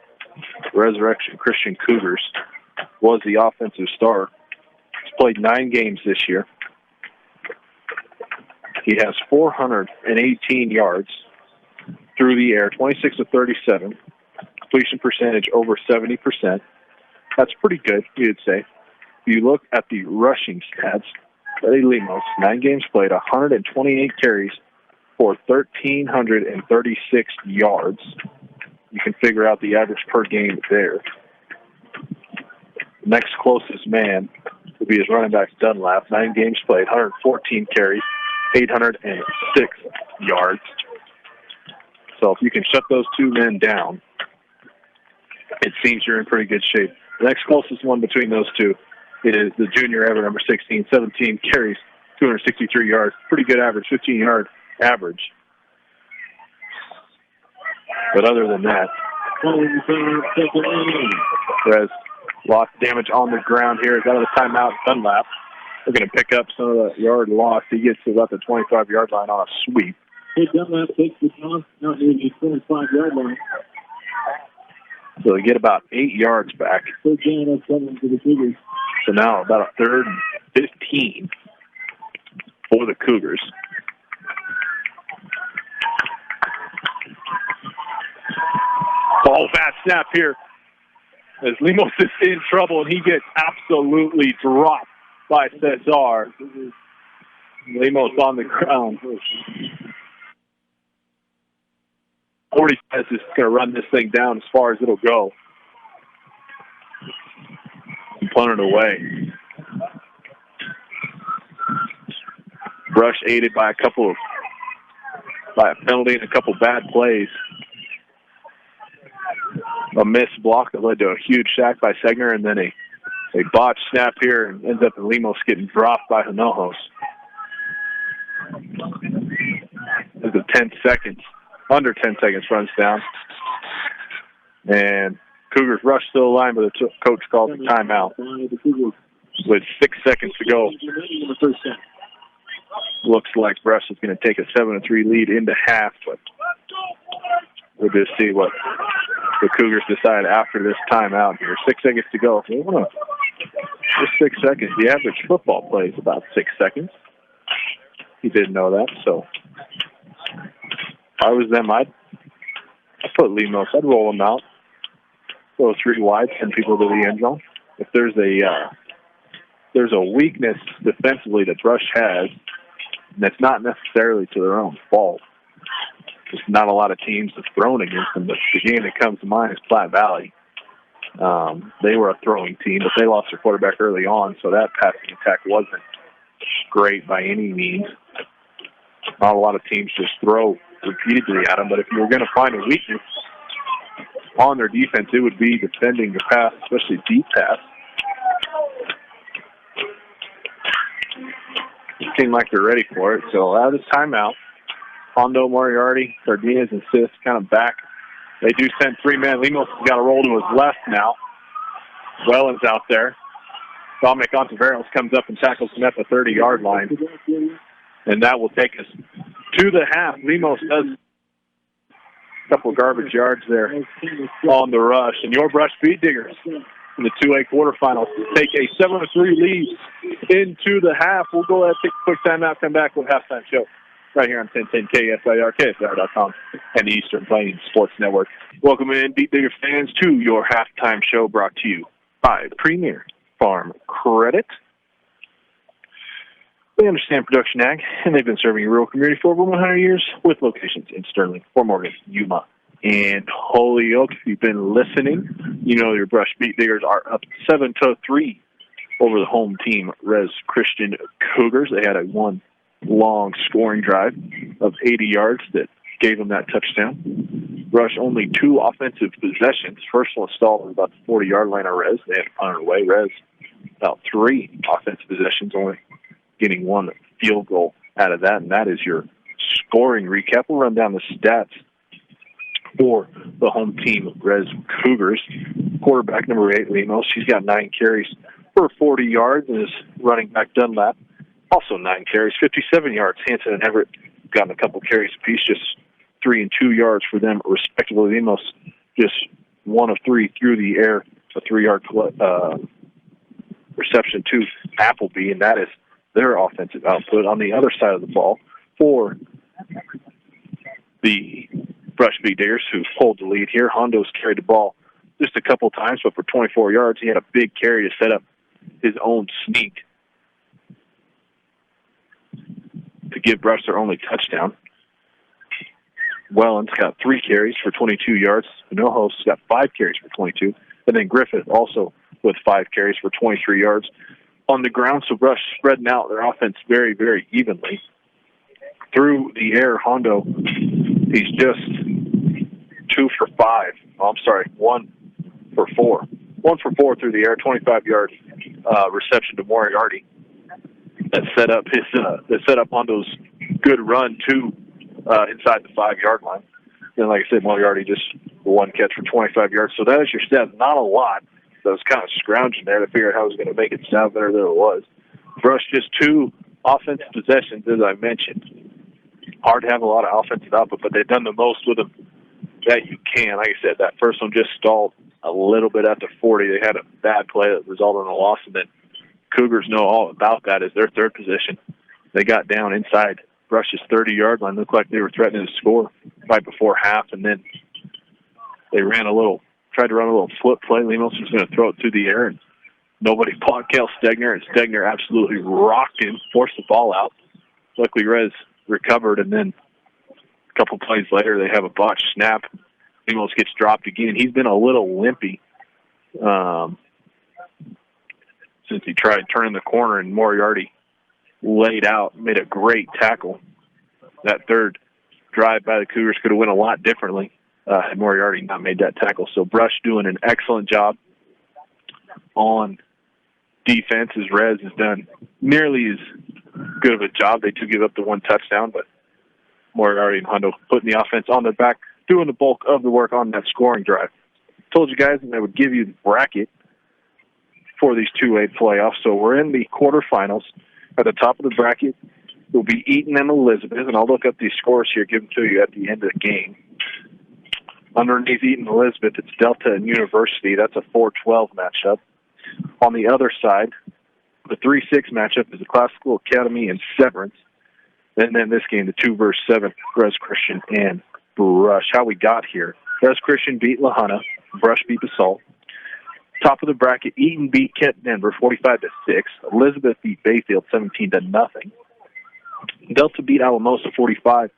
Resurrection Christian Cougars was the offensive star. He's played 9 games this year. He has 418 yards through the air, 26 of 37, completion percentage over 70%. That's pretty good, you'd say. If you look at the rushing stats, Eddie Lemos, 9 games played, 128 carries for 1,336 yards. You can figure out the average per game there. Next closest man would be his running back, Dunlap. 9 games played, 114 carries, 806 yards. So if you can shut those two men down, it seems you're in pretty good shape. The next closest one between those two is the junior ever, number 16, 17 carries, 263 yards. Pretty good average, 15-yard average. But other than that, Perez lost damage on the ground here. He's out of the timeout. Dunlap. We're going to pick up some of the yard loss. He gets to about the 25-yard line on a sweep. Hey, Dunlap takes the toss, not near the 25-yard line. So they get about 8 yards back. So now about a 3rd and 15 for the Cougars. Ball fast snap here as Lemos is in trouble, and he gets absolutely dropped by Cesar. Lemos on the ground. 40 is just going to run this thing down as far as it'll go. And punt it away. Brush aided by a penalty and a couple bad plays. A missed block that led to a huge sack by Segner, and then a botched snap here, and ends up in Lemos getting dropped by Hinojos. There's a 10 seconds, under 10 seconds runs down. And Cougars rush to the line, but the coach calls a timeout with 6 seconds to go. Looks like Brush is going to take a 7-3 lead into half, but we'll just see what the Cougars decide after this timeout here. 6 seconds to go. Just 6 seconds. The average football play is about 6 seconds. He didn't know that, so if I was them, I'd put Lemos. I'd roll him out. Go 3 wide, send people to the end zone. If there's a weakness defensively that Brush has, and it's not necessarily to their own fault. There's not a lot of teams have thrown against them, but the game that comes to mind is Platte Valley. They were a throwing team, but they lost their quarterback early on, so that passing attack wasn't great by any means. Not a lot of teams just throw repeatedly at them, but if you were going to find a weakness on their defense, it would be defending the pass, especially deep pass. It seemed like they're ready for it, so out of this timeout, Hondo, Moriarty, Cardenas, and Sis kind of back. They do send 3 men. Lemos has got to roll to his left now. Wellens out there. Dominic Ontiveros comes up and tackles him at the 30-yard line. And that will take us to the half. Lemos does a couple of garbage yards there on the rush. And your Brush Speed Diggers in the 2A quarterfinals take a 7-3 lead into the half. We'll go ahead and take a quick timeout, come back with halftime show right here on 1010 KSIR, KSIR.com, and the Eastern Plains Sports Network. Welcome in, Beat Digger fans, to your halftime show brought to you by Premier Farm Credit. They understand production ag, and they've been serving a rural community for over 100 years with locations in Sterling, Fort Morgan, Yuma, And Holyoke, if you've been listening, you know your Brush Beat Diggers are up 7-3 over the home team, Res Christian Cougars. They had one long scoring drive of 80 yards that gave them that touchdown. Brush only 2 offensive possessions. First one stalled at about the 40-yard line of Res. They had to punt it away. Res about 3 offensive possessions, only getting 1 field goal out of that, and that is your scoring recap. We'll run down the stats for the home team, Res Cougars. Quarterback number 8, Lemos, she's got 9 carries for 40 yards, and is running back Dunlap, also 9 carries, 57 yards. Hanson and Everett gotten a couple carries apiece, just 3 and 2 yards for them, respectively. Lemos just 1 of 3 through the air, a 3-yard reception to Appleby, and that is their offensive output. On the other side of the ball, for the Brush Beat Diggers, who pulled the lead here, Hondo's carried the ball just a couple times, but for 24 yards, he had a big carry to set up his own sneak to give Brush their only touchdown. Wellens got 3 carries for 22 yards. Hinojos got 5 carries for 22. And then Griffith also with 5 carries for 23 yards on the ground. So Brush spreading out their offense very, very evenly. Through the air, Hondo, he's just 2 for 5. Oh, I'm sorry, 1 for 4. 1 for 4 through the air, 25-yard reception to Moriarty. That set up Hondo's good run to inside the 5-yard line. And like I said, Moriarty just 1 catch for 25 yards. So that is your stats. Not a lot. So I was kind of scrounging there to figure out how I was going to make it sound better than it was. Brush just 2 offensive possessions, as I mentioned. Hard to have a lot of offensive output, but they've done the most with them that you can. Like I said, that first one just stalled a little bit at the 40. They had a bad play that resulted in a loss, and then Cougars know all about that as their third position. They got down inside Brush's 30-yard line. Looked like they were threatening to score right before half, and then they tried to run a little flip play. Lemos was going to throw it through the air, and nobody caught Cale Stegner, and Stegner absolutely rocked him, forced the ball out. Luckily, Rez recovered, and then a couple plays later, they have a botched snap. Lemos gets dropped again. He's been a little limpy since he tried turning the corner, and Moriarty laid out, made a great tackle. That third drive by the Cougars could have went a lot differently had Moriarty not made that tackle. So Brush doing an excellent job on defense, as Rez has done nearly as good of a job. They do give up the 1 touchdown, but Moriarty and Hondo putting the offense on their back, doing the bulk of the work on that scoring drive. Told you guys that I would give you the bracket for these 2A playoffs. So we're in the quarterfinals. At the top of the bracket will be Eaton and Elizabeth, and I'll look up these scores here, give them to you at the end of the game. Underneath Eaton and Elizabeth, it's Delta and University. That's a 4-12 matchup. On the other side, the 3-6 matchup is the Classical Academy and Severance. And then this game, the 2-7, Res Christian and Brush. How we got here. Res Christian beat LaHunna. Brush beat Basalt. Top of the bracket, Eaton beat Kent Denver 45-6. Elizabeth beat Bayfield 17-0. Delta beat Alamosa 45-14,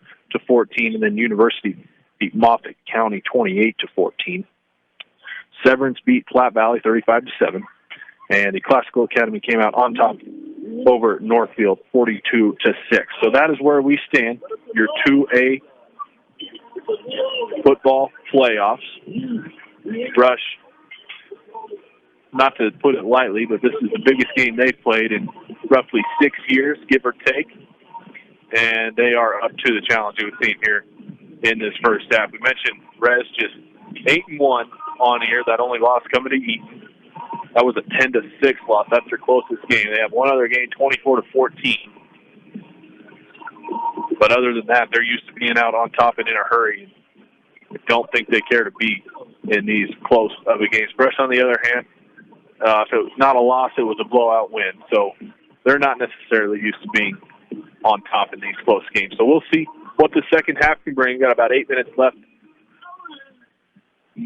and then University beat Moffett County 28-14. Severance beat Platte Valley 35-7, and the Classical Academy came out on top over Northfield 42-6. So that is where we stand. Your 2A football playoffs. Brush, not to put it lightly, but this is the biggest game they've played in roughly 6 years, give or take. And they are up to the challenge of a team here in this first half. We mentioned Rez just 8-1 on here. That only loss coming to Eaton. That was a 10-6 loss. That's their closest game. They have one other game, 24-14. But other than that, they're used to being out on top and in a hurry. I don't think they care to be in these close of the games. Brush, on the other hand, if it was not a loss, it was a blowout win. So they're not necessarily used to being on top in these close games. So we'll see what the second half can bring. Got about 8 minutes left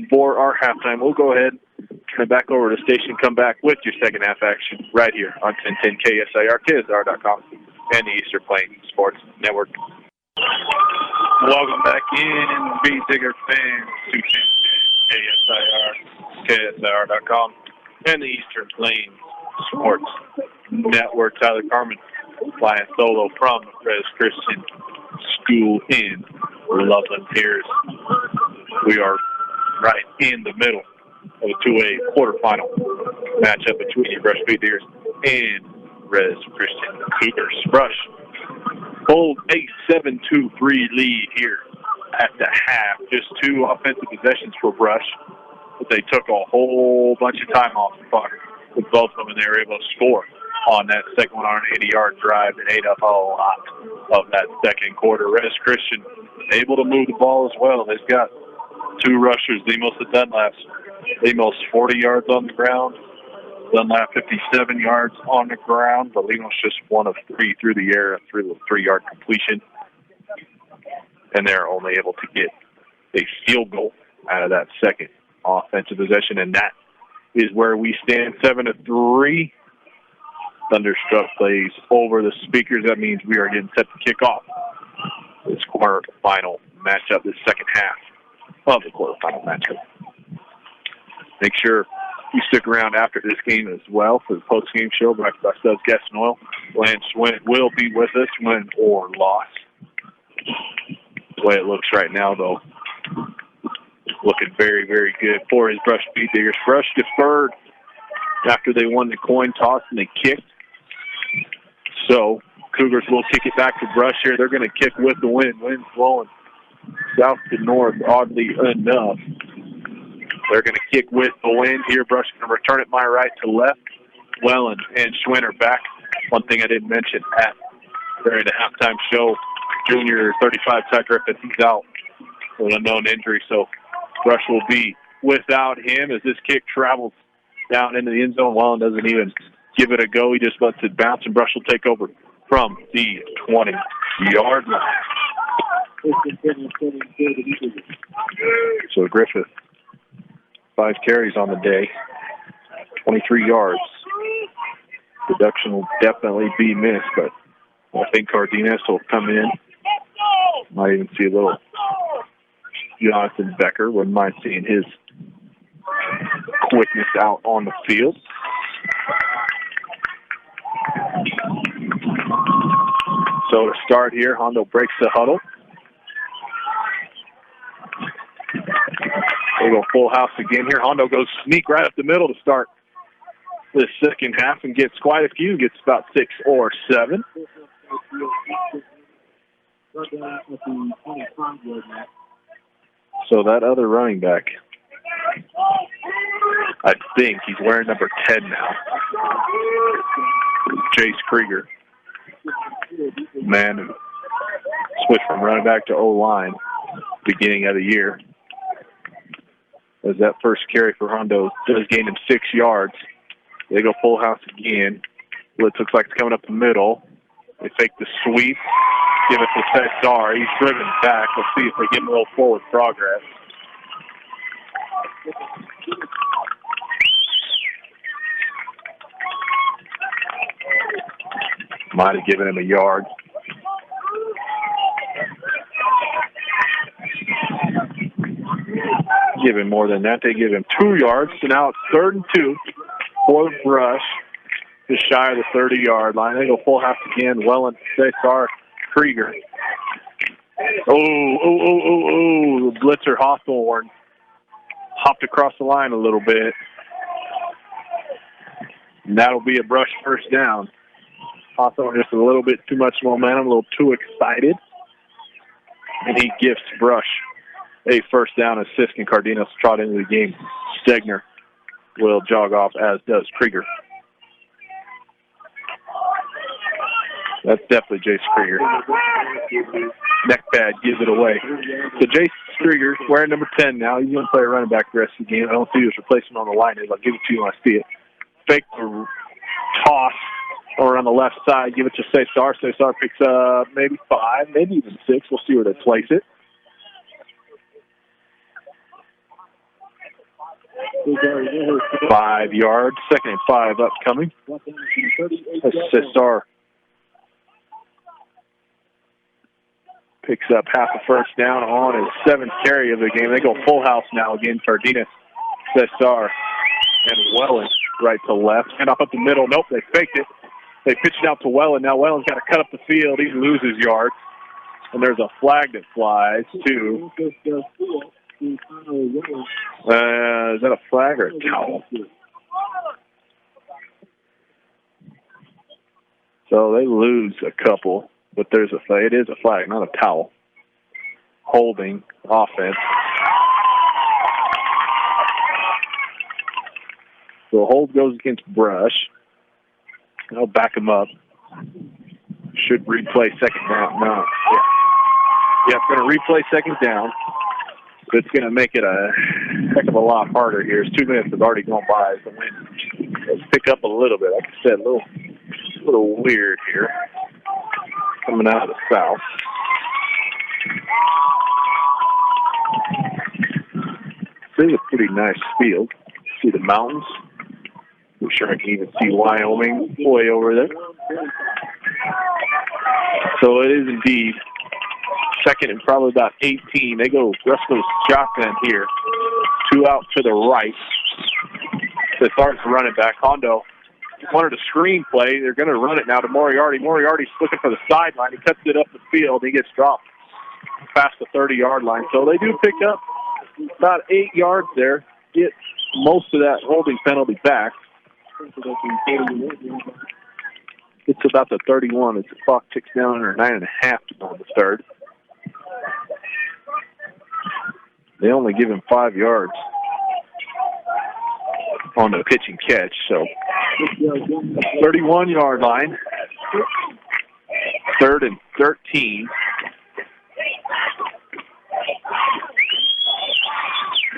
for our halftime. We'll go ahead, turn it back over to the station, come back with your second half action right here on 1010 KSIR, KSR.com, and the Eastern Plains Sports Network. Welcome back in, Beat Digger fans, to KSIR.com, and the Eastern Plains Sports Network. Tyler Carmen flying solo from Res Christian School in Loveland Piers. We are right in the middle of a 2A quarterfinal matchup between Brush Beat Diggers and Res Christian Cougars. Brush hold a 7-2-3 lead here at the half. Just 2 offensive possessions for Brush, but they took a whole bunch of time off the clock with both of them, and they were able to score on that second one on an 80-yard drive that ate up a lot of that second quarter. Res Christian able to move the ball as well. They've got 2 rushers, Lemos and Dunlap. Lemos 40 yards on the ground, Dunlap 57 yards on the ground, but Lemos just 1 of 3 through the air, a 3-yard completion. And they're only able to get a field goal out of that second offensive possession, and that is where we stand 7-3. Thunderstruck plays over the speakers. That means we are getting set to kick off this quarterfinal matchup, this second half of the quarterfinal matchup. Make sure you stick around after this game as well for the post-game show brought by Stubbs Gas and Oil. Lance Swint will be with us, win or loss. The way it looks right now, though, looking very, very good for his Brush Beat Diggers. Brush deferred after they won the coin toss and they kicked. So Cougars will kick it back to Brush here. They're going to kick with the wind. Wind's blowing south to north, oddly enough. They're going to kick with the wind here. Brush going to return it my right to left. Welland and Schwinn are back. One thing I didn't mention during the halftime show, junior 35 Ty Griffin, he's out with an unknown injury. So Brush will be without him as this kick travels down into the end zone. Welland doesn't even give it a go. He just lets it bounce, and Brush will take over from the 20-yard line. So Griffith, 5 carries on the day, 23 yards. Production will definitely be missed, but I think Cardenas will come in. Might even see a little Jonathan Becker. Wouldn't mind seeing his quickness out on the field. So to start here, Hondo breaks the huddle. They go full house again here. Hondo goes sneak right up the middle to start this second half and gets quite a few. Gets about 6 or 7. So that other running back, I think he's wearing number 10 now. Chase Krieger. Man who switched from running back to O-line beginning of the year. As that first carry for Hondo does gain him 6 yards. They go full house again. Blitz looks like it's coming up the middle. They fake the sweep. Give it to Cesar. He's driven back. Let's see if they give him a little forward progress. Might have given him a yard. Give him more than that. They give him 2 yards. So now it's 3rd and 2 for the Brush. Just shy of the 30-yard line. They go full house again. Welland, Cesar, Krieger. The blitzer Hawthorne hopped across the line a little bit. And that'll be a Brush first down. Hawthorne just a little bit too much momentum, a little too excited. And he gives Brush a first down as Sisk and Cardenas trot into the game. Stegner will jog off, as does Krieger. That's definitely Jace Krieger. Neck pad gives it away. So Jace Krieger, wearing number 10 now. He's going to play a running back the rest of the game. I don't see his replacement on the line. I'll give it to you when I see it. Fake the toss over on the left side. Give it to Cesar. Cesar picks up maybe 5, maybe even 6. We'll see where they place it. $5 yards. 2nd and 5 upcoming. That's Cesar Picks up half a first down on his 7th carry of the game. They go full house now again. Cardenas, Cesar, and Welland right to left. And up the middle. Nope, they faked it. They pitched it out to Welland. Now Welland's got to cut up the field. He loses yards. And there's a flag that flies to... is that a flag or a towel? So they lose a couple, but there's a flag. It is a flag, not a towel. Holding offense. So hold goes against Brush. They'll back him up. Should replay second down. No. Yeah, going to replay second down. But it's going to make it a heck of a lot harder here. 2 minutes have already gone by. The wind has picked up a little bit. Like I said, a little weird here. Coming out of the south. This is a pretty nice field. See the mountains. I'm sure I can even see Wyoming way over there. So it is indeed second and probably about 18. They go, Russ goes shotgun here. 2 out to the right. They start to run it back. Hondo wanted a screen play. They're going to run it now to Moriarty. Moriarty's looking for the sideline. He cuts it up the field. He gets dropped past the 30-yard line. So they do pick up about 8 yards there. Get most of that holding penalty back. It's about the 31 as the clock ticks down under 9.5 to go in the third. They only give him 5 yards on the pitch and catch, so 31-yard line, 3rd and 13.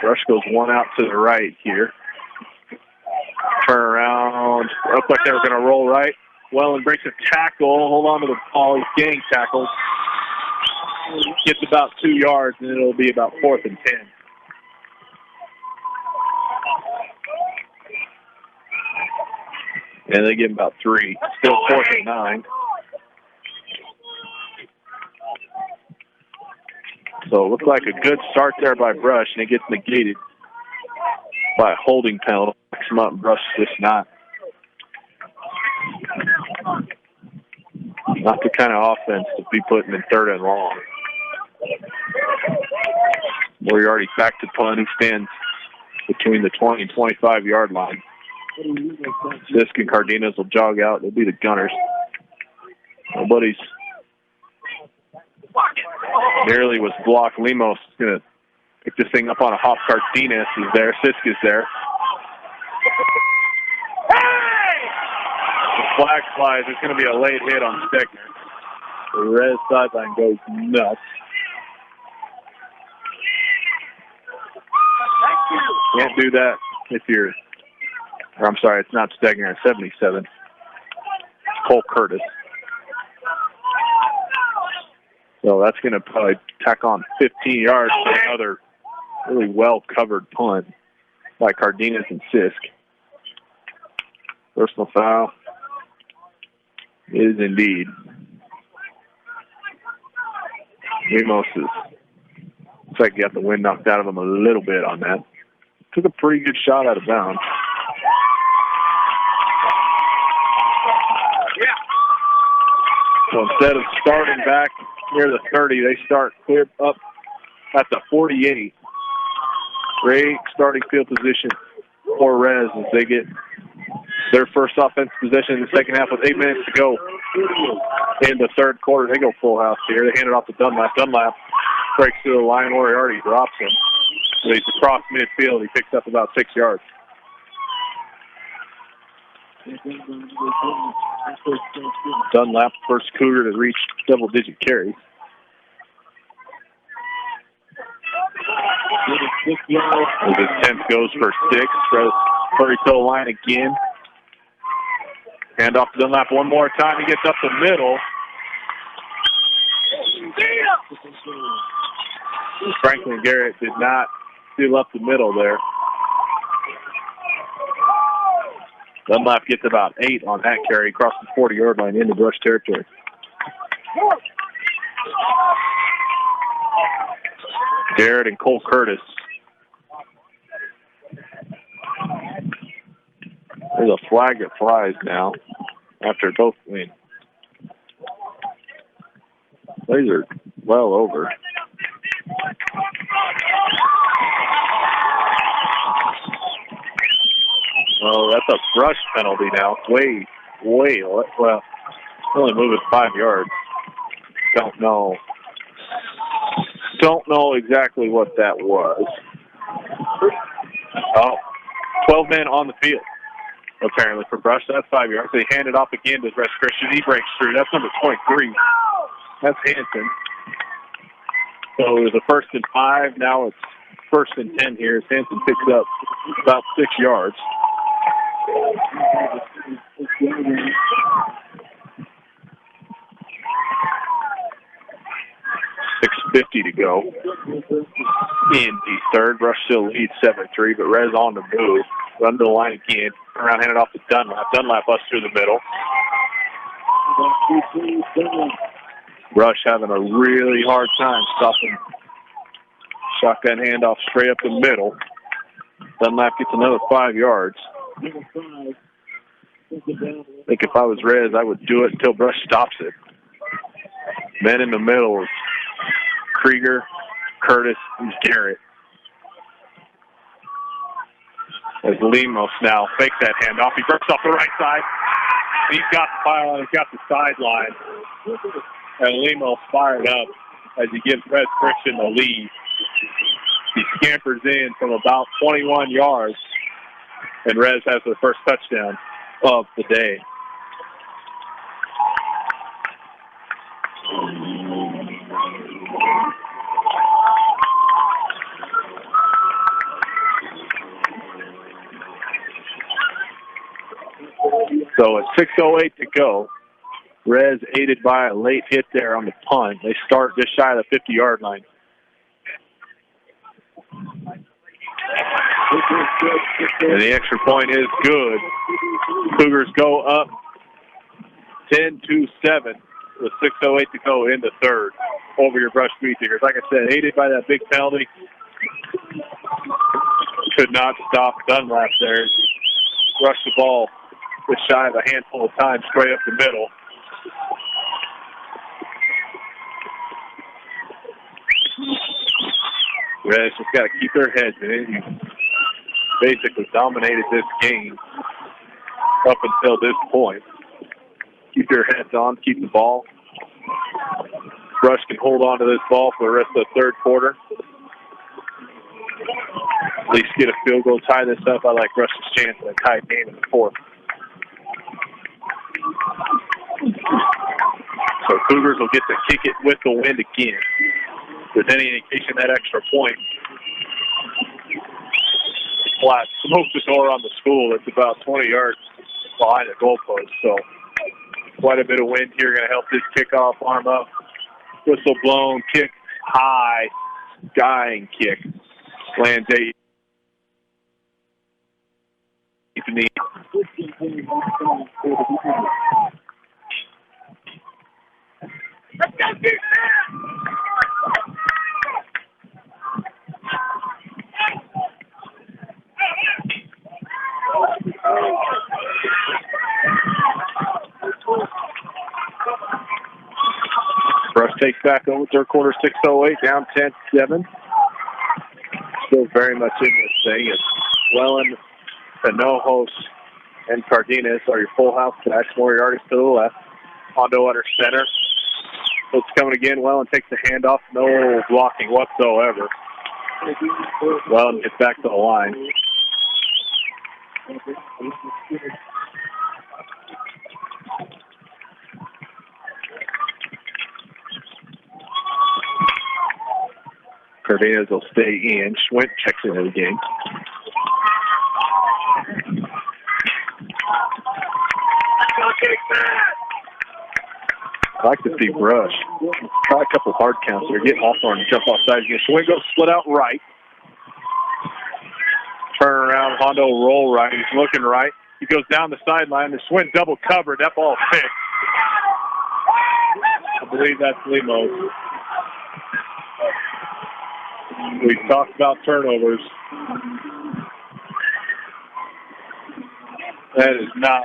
Rush goes 1 out to the right here. Turn around. Looks like they were going to roll right. Welland breaks a tackle. Hold on to the ball. He's gang tackled. Gets about 2 yards, and it'll be about 4th and 10. And they give him about 3. Still 4th and 9. So it looks like a good start there by Brush, and it gets negated by a holding penalty. Picks him up, and Brush just not the kind of offense to be putting in 3rd and long. Moriarty back to punt. He stands between the 20 and 25-yard line. Sisk and Cardenas will jog out. They'll be the Gunners. Nobody's nearly was blocked. Lemos is going to pick this thing up on a hop. Cardenas is there. Sisk is there. The flag flies. There's going to be a late hit on Stegner. The red sideline goes nuts. Can't do that if you're, or I'm sorry, it's not Stegner, it's 77. It's Cole Curtis. So that's going to probably tack on 15 yards for another really well-covered punt by Cardenas and Sisk. Personal foul is indeed. Lemos is, looks like he got the wind knocked out of him a little bit on that. Took a pretty good shot out of bounds. So instead of starting back near the 30, they start clear up at the 48. Great starting field position for Rez as they get their first offensive possession in the second half with 8 minutes to go in the third quarter. They go full house here. They hand it off to Dunlap. Dunlap breaks through the line where he already drops him. So he's across midfield. He picks up about 6 yards. Dunlap, first Cougar to reach double-digit carries. As his 10th goes for 6. Furry toe line again. Hand off to Dunlap one more time. He gets up the middle. Franklin Garrett did not seal up the middle there. Dunlap gets about 8 on that carry across the 40-yard line into Brush territory. Garrett and Cole Curtis. There's a flag that flies now after both win. Plays are well over. Oh, that's a brush penalty now. Way, well, only moving 5 yards. Don't know exactly what that was. Oh, 12 men on the field, apparently, for Brush. That's 5 yards. They hand it off again to Rex Christian. He breaks through. That's number 23. That's Hanson. So it was a 1st and 5. Now it's 1st and 10 here as Hanson picks up about 6 yards. 6:50 to go in the third. Brush still leads 7-3, but Rez on the move. Run to the line again. Around, hand it off to Dunlap. Dunlap busts through the middle. Brush having a really hard time stopping. Shotgun handoff straight up the middle. Dunlap gets another 5 yards. I think if I was Rez, I would do it until Brush stops it. Men in the middle is Krieger, Curtis, and Garrett. As Lemos now fakes that handoff. He breaks off the right side. He's got the pile, he's got the sideline. And Lemos fired up as he gives Rez Christian the lead. He scampers in from about 21 yards, and Rez has the first touchdown of the day. So at 6:08 to go, Rez aided by a late hit there on the punt. They start just shy of the 50-yard line. And the extra point is good. Cougars go up 10-7 with 6:08 to go in the third over your Brush Beat Diggers. Like I said, aided by that big penalty. Could not stop Dunlap there. Rushed the ball just shy of a handful of times straight up the middle. Rez just got to keep their heads in it. Basically dominated this game up until this point. Keep your heads on, keep the ball. Brush can hold on to this ball for the rest of the third quarter. At least get a field goal, tie this up. I like Brush's chance in a tight game in the fourth. So Cougars will get to kick it with the wind again. If there's any indication that extra point flat smoke the door on the school. It's about 20 yards behind the goalpost. So quite a bit of wind here going to help this kickoff. Arm up, whistle blown, kick high, skying kick. Lands 8. Let's go, defense! Brush takes back over third quarter, 6:08, down 10-7. Still very much in this thing. It's Wellen, Pinojos, and Cardenas are your full house backs. Moriarty to the left. Hondo under center. It's coming again. Wellen takes the handoff. No blocking whatsoever. Wellen gets back to the line. Cardenas will stay in. Schwint checks into the game. I like to see Brush try a couple hard counts here. Get Hawthorne to jump off sides again. Schwint goes split out right. Turn around. Hondo roll right. He's looking right. He goes down the sideline. The Schwint double covered. That ball's picked. I believe that's Lemos. We talked about turnovers. That is not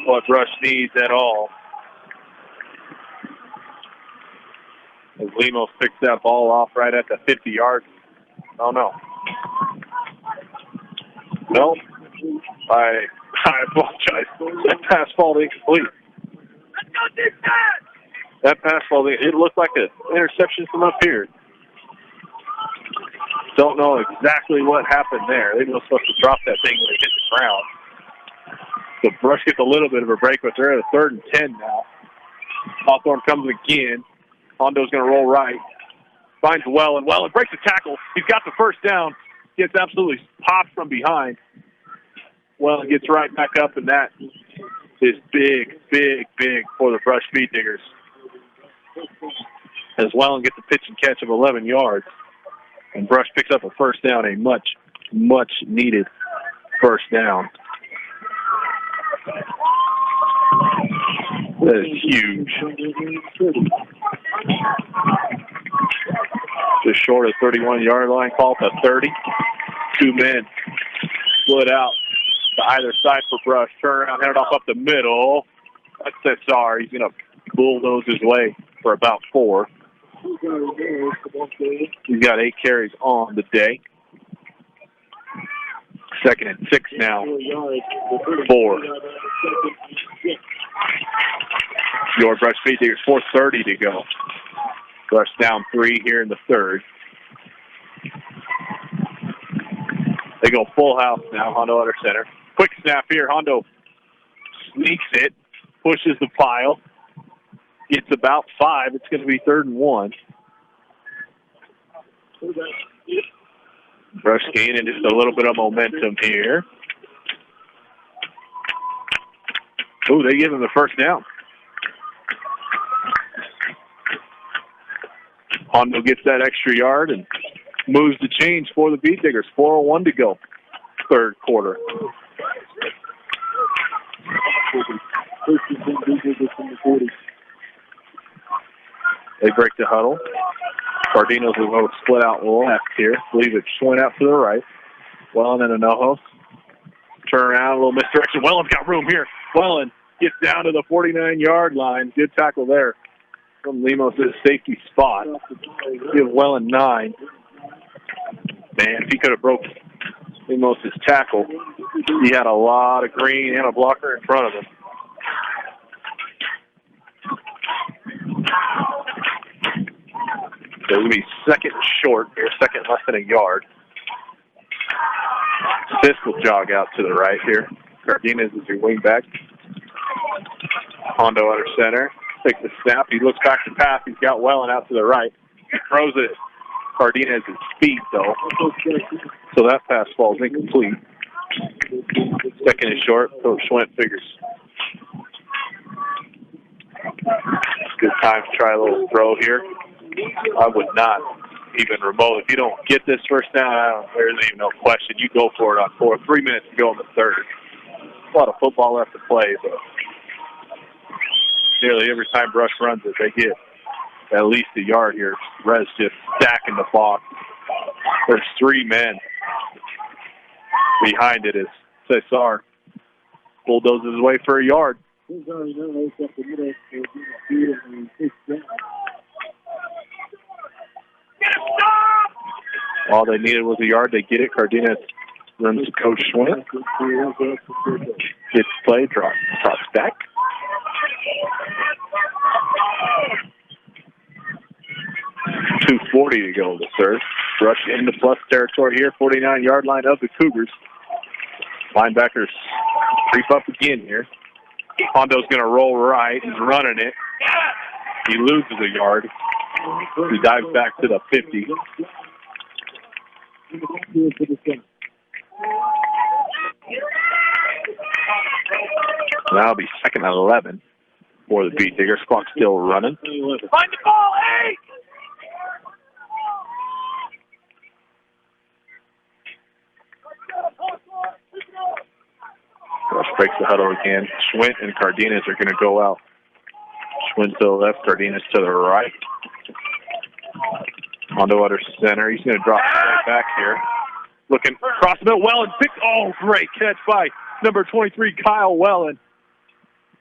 what Brush needs at all. As Lemos picks that ball off right at the 50-yard. Oh, no. No. I apologize. That pass ball incomplete. That pass ball, it looked like an interception from up here. Don't know exactly what happened there. They were supposed to drop that thing when it hit the ground. So Brush gets a little bit of a break, but they're at a 3rd and 10 now. Hawthorne comes again. Hondo's going to roll right. Finds Wellen. Wellen breaks the tackle. He's got the first down. Gets absolutely popped from behind. Wellen gets right back up, and that is big, big, big for the Brush Speed Diggers. As Wellen gets a pitch and catch of 11 yards. And Brush picks up a first down, a much, much needed first down. That is huge. Just short of 31-yard line, call to 30. 2 men split out to either side for Brush. Turn around, head off up the middle. That's Cesar. He's going to bulldoze his way for about 4. He's got 8 carries on the day. 2nd and 6 now. 4. Your Brush Speed Diggers, 4:30 to go. Brush down 3 here in the 3rd. They go full house now. Hondo under center. Quick snap here. Hondo sneaks it, pushes the pile. It's about 5. It's going to be 3rd and 1. Brush gaining just a little bit of momentum here. Oh, they give him the first down. Hondo gets that extra yard and moves the change for the Beat Diggers. 4:01 to go. 3rd quarter. They break the huddle. Cardenas will go split out left here. I believe it's went out to the right. Wellen and Hinojos. Turn around, a little misdirection. Wellen's got room here. Wellen gets down to the 49-yard line. Good tackle there from Lemos' safety spot. Give Wellen 9. Man, if he could have broke Lemos' tackle, he had a lot of green and a blocker in front of him. So it'll be 2nd short here, 2nd less than a yard. Fisk will jog out to the right here. Cardenas is your wing back. Hondo under center. Takes the snap. He looks back to pass. He's got Wellen out to the right. He throws it. Cardenas' feet, though. So that pass falls incomplete. 2nd and short. Coach Schwint figures. Good time to try a little throw here. I would not even remote. If you don't get this first down, there's even no question. You go for it on 4. 3 minutes to go in the 3rd. A lot of football left to play, but nearly every time Brush runs it, they get at least a yard here. Rez just stacking the box. There's 3 men behind it as Cesar bulldozes his way for a yard. All they needed was a yard. They get it. Cardenas runs to Coach Schwinn. Gets play, drops back. .240 to go in the 3rd. Brush into plus territory here. 49-yard line of the Cougars. Linebackers creep up again here. Hondo's going to roll right. He's running it. He loses a yard. He dives back to the 50. That'll be 2nd and 11 for the Beat Diggers. Clock still running. Find the ball, hey! Brush breaks the huddle again. Schwint and Cardenas are going to go out. Schwint to the left, Cardenas to the right. Hondo under center. He's going to drop right back here. Looking across the middle. Wellen picks. Oh, great catch by number 23, Kyle Wellen.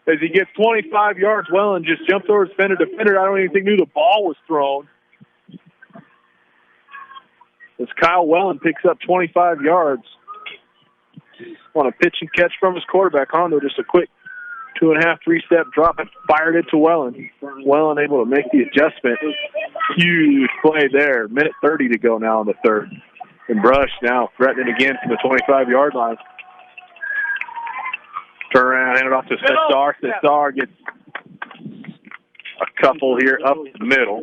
As he gets 25 yards, Wellen just jumped over his defender. I don't even think knew the ball was thrown. As Kyle Wellen picks up 25 yards on a pitch and catch from his quarterback, Hondo, just a quick 2.5, 3-step drop and fired it to Wellen. Wellen able to make the adjustment. Huge play there. 1:30 to go now in the third. And Brush now threatening again from the 25-yard line. Turn around, hand it off to Cesar. Cesar gets a couple here up the middle.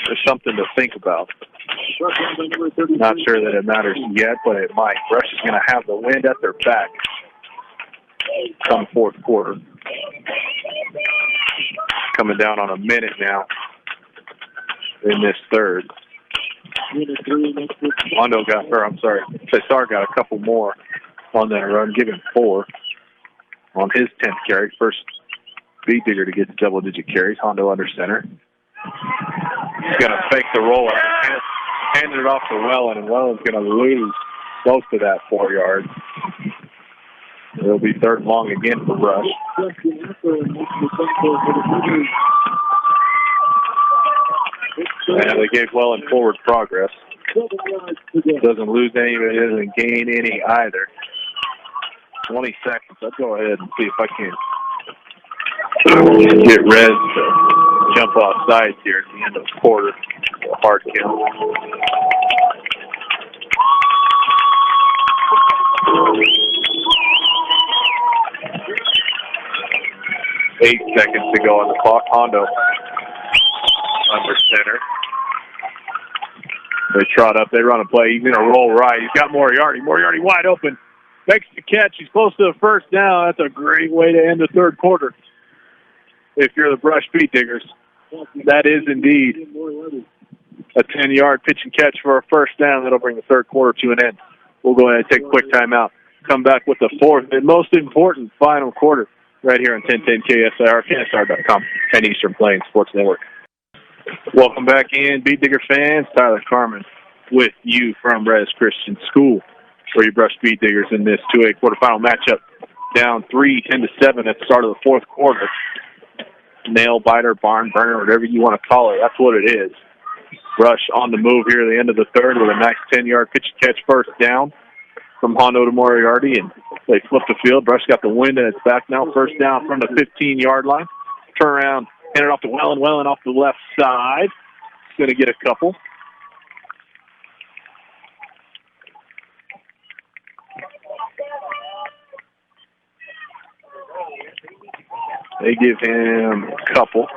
There's something to think about. Not sure that it matters yet, but it might. Brush is going to have the wind at their back come fourth quarter. Coming down on a minute now in this third. Cesar got a couple more on that run, give him 4 on his 10th carry. First Speed Digger to get to double-digit carries. Hondo under center. He's going to fake the roll and hand it off to Wellen, and Wellen's going to lose close to that 4 yards. It'll be third and long again for Rush. And they gave Wellen forward progress. Doesn't lose any, but doesn't gain any either. 20 seconds. I'll go ahead and see if I can get Rez to jump off sides here at the end of the quarter. A hard count. Eight seconds to go on the clock. Hondo under center. They trot up. They run a play. He's going to roll right. He's got Moriarty. Moriarty wide open. Makes the catch. He's close to the first down. That's a great way to end the third quarter. If you're the Brush Speed Diggers, that is indeed a 10-yard pitch and catch for a first down. That'll bring the third quarter to an end. We'll go ahead and take a quick timeout. Come back with the fourth and most important final quarter right here on 1010 KSIR, KSR.com, and Eastern Plains Sports Network. Welcome back in, Beat Digger fans. Tyler Carmen with you from Rez Christian School for your Brush Speed Diggers in this 2A quarterfinal matchup. Down 3, 10-7 at the start of the fourth quarter. Nail biter, barn burner, whatever you want to call it. That's what it is. Brush on the move here at the end of the third with a nice 10-yard pitch and catch first down from Hondo to Moriarty, and they flip the field. Brush got the wind in its back now. First down from the 15-yard line. Turn around, hand it off to Wellen. Wellen off the left side. Going to get a couple. They give him a couple.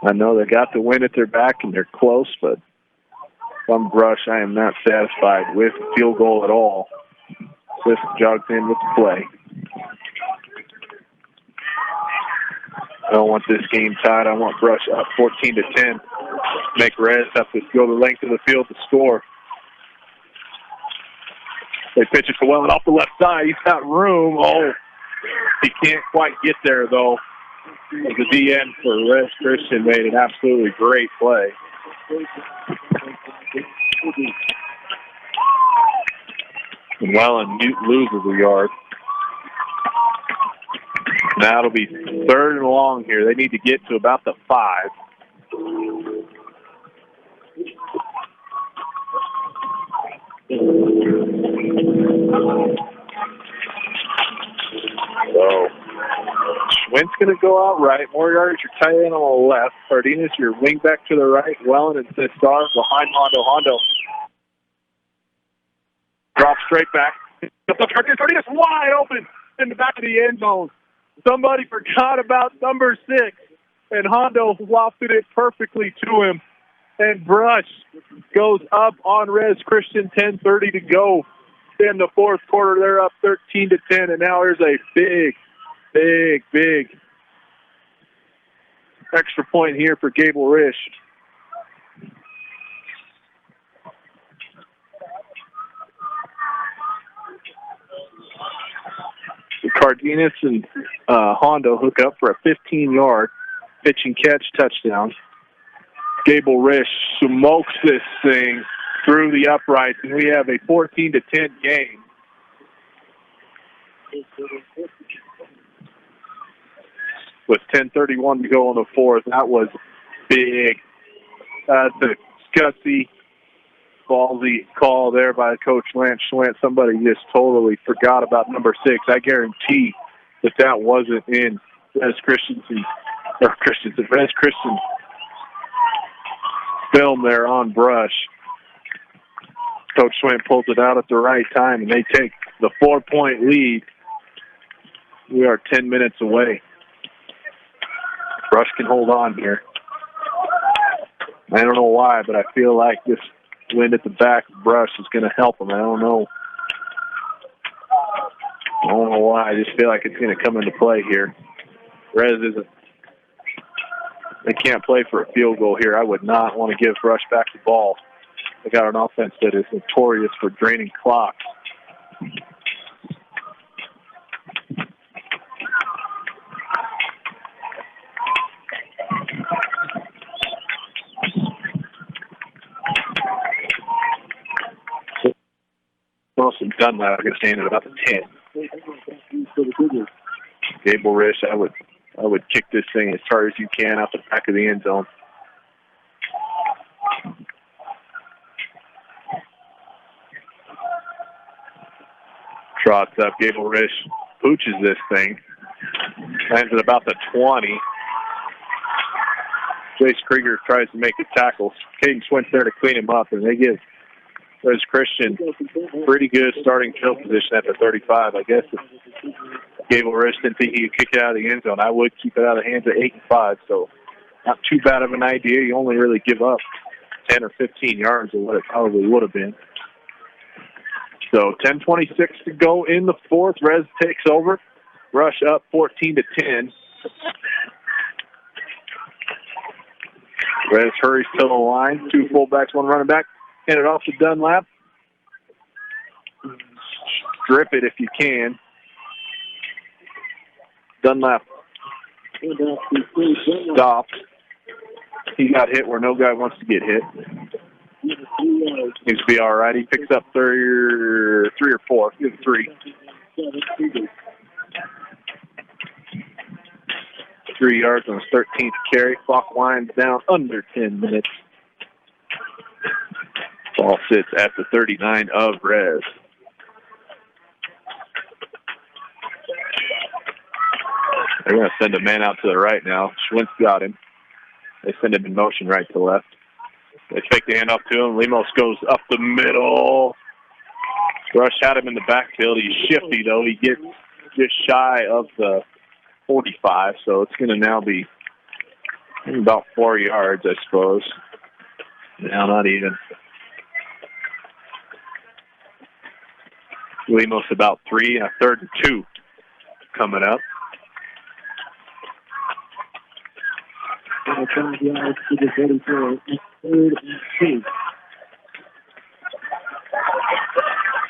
I know they got the win at their back and they're close, but from Brush, I am not satisfied with the field goal at all. Swift jogs in with the play. I don't want this game tied. I want Brush up 14-10. Make Rez have to go the length of the field to score. They pitch it to Wellen off the left side. He's got room. Oh, he can't quite get there, though. The DN for Rez Christian made an absolutely great play. And Wellen loses a yard. Now it'll be third and long here. They need to get to about the 5. So Schwint's going to go out right. Moriarty's your tight end on the left. Cardenas your wing back to the right. Wellen and Cesar behind Hondo. Hondo drops straight back. Cardenas wide open in the back of the end zone. Somebody forgot about number 6, and Hondo lofted it perfectly to him. And Brush goes up on Rez Christian, 10:30 to go in the fourth quarter. They're up 13-10, and now there's a big extra point here for Gable Risch. Cardenas and Hondo hook up for a 15-yard pitch and catch touchdown. Gable Risch smokes this thing through the uprights, and we have a 14-10 game. With 10:31 to go in the fourth, that was big. The gutsy, ballsy call there by Coach Lance Schwant. Somebody just totally forgot about number 6. I guarantee that wasn't in Rez Christian's film there on Brush. Coach Schwant pulls it out at the right time, and they take the 4-point lead. We are 10 minutes away. Brush can hold on here. I don't know why, but I feel like this wind at the back of Brush is going to help them. I don't know why. I just feel like it's going to come into play here. Rez isn't. They can't play for a field goal here. I would not want to give Brush back the ball. They got an offense that is notorious for draining clocks. Wilson Dunlap are going to stand at about the 10. Gable Risch, I would kick this thing as hard as you can out the back of the end zone. Trots up. Gable Risch pooches this thing. Lands at about the 20. Jace Krieger tries to make a tackle. Caden Swint's there to clean him up, and they give Rez Christian pretty good starting field position at the 35. I guess if Gable Risch didn't think he could kick it out of the end zone, I would keep it out of the hands at 8-5. So not too bad of an idea. You only really give up 10 or 15 yards of what it probably would have been. So 10:26 to go in the fourth. Rez takes over. Rush up 14-10. Rez hurries to the line. 2 fullbacks, 1 running back. Hand it off to Dunlap. Strip it if you can. Dunlap stopped. He got hit where no guy wants to get hit. Seems to be all right. He picks up 3 or 4. He has 3. 3 yards on his 13th carry. Clock winds down under 10 minutes. Ball sits at the 39 of Rez. They're going to send a man out to the right now. Schwint's got him. They send him in motion right to left. They take the handoff to him. Lemos goes up the middle. Rush had him in the backfield. He's shifty, though. He gets just shy of the 45, so it's going to now be about 4 yards, I suppose. No, not even. Lemos about 3, and a 3rd and 2 coming up.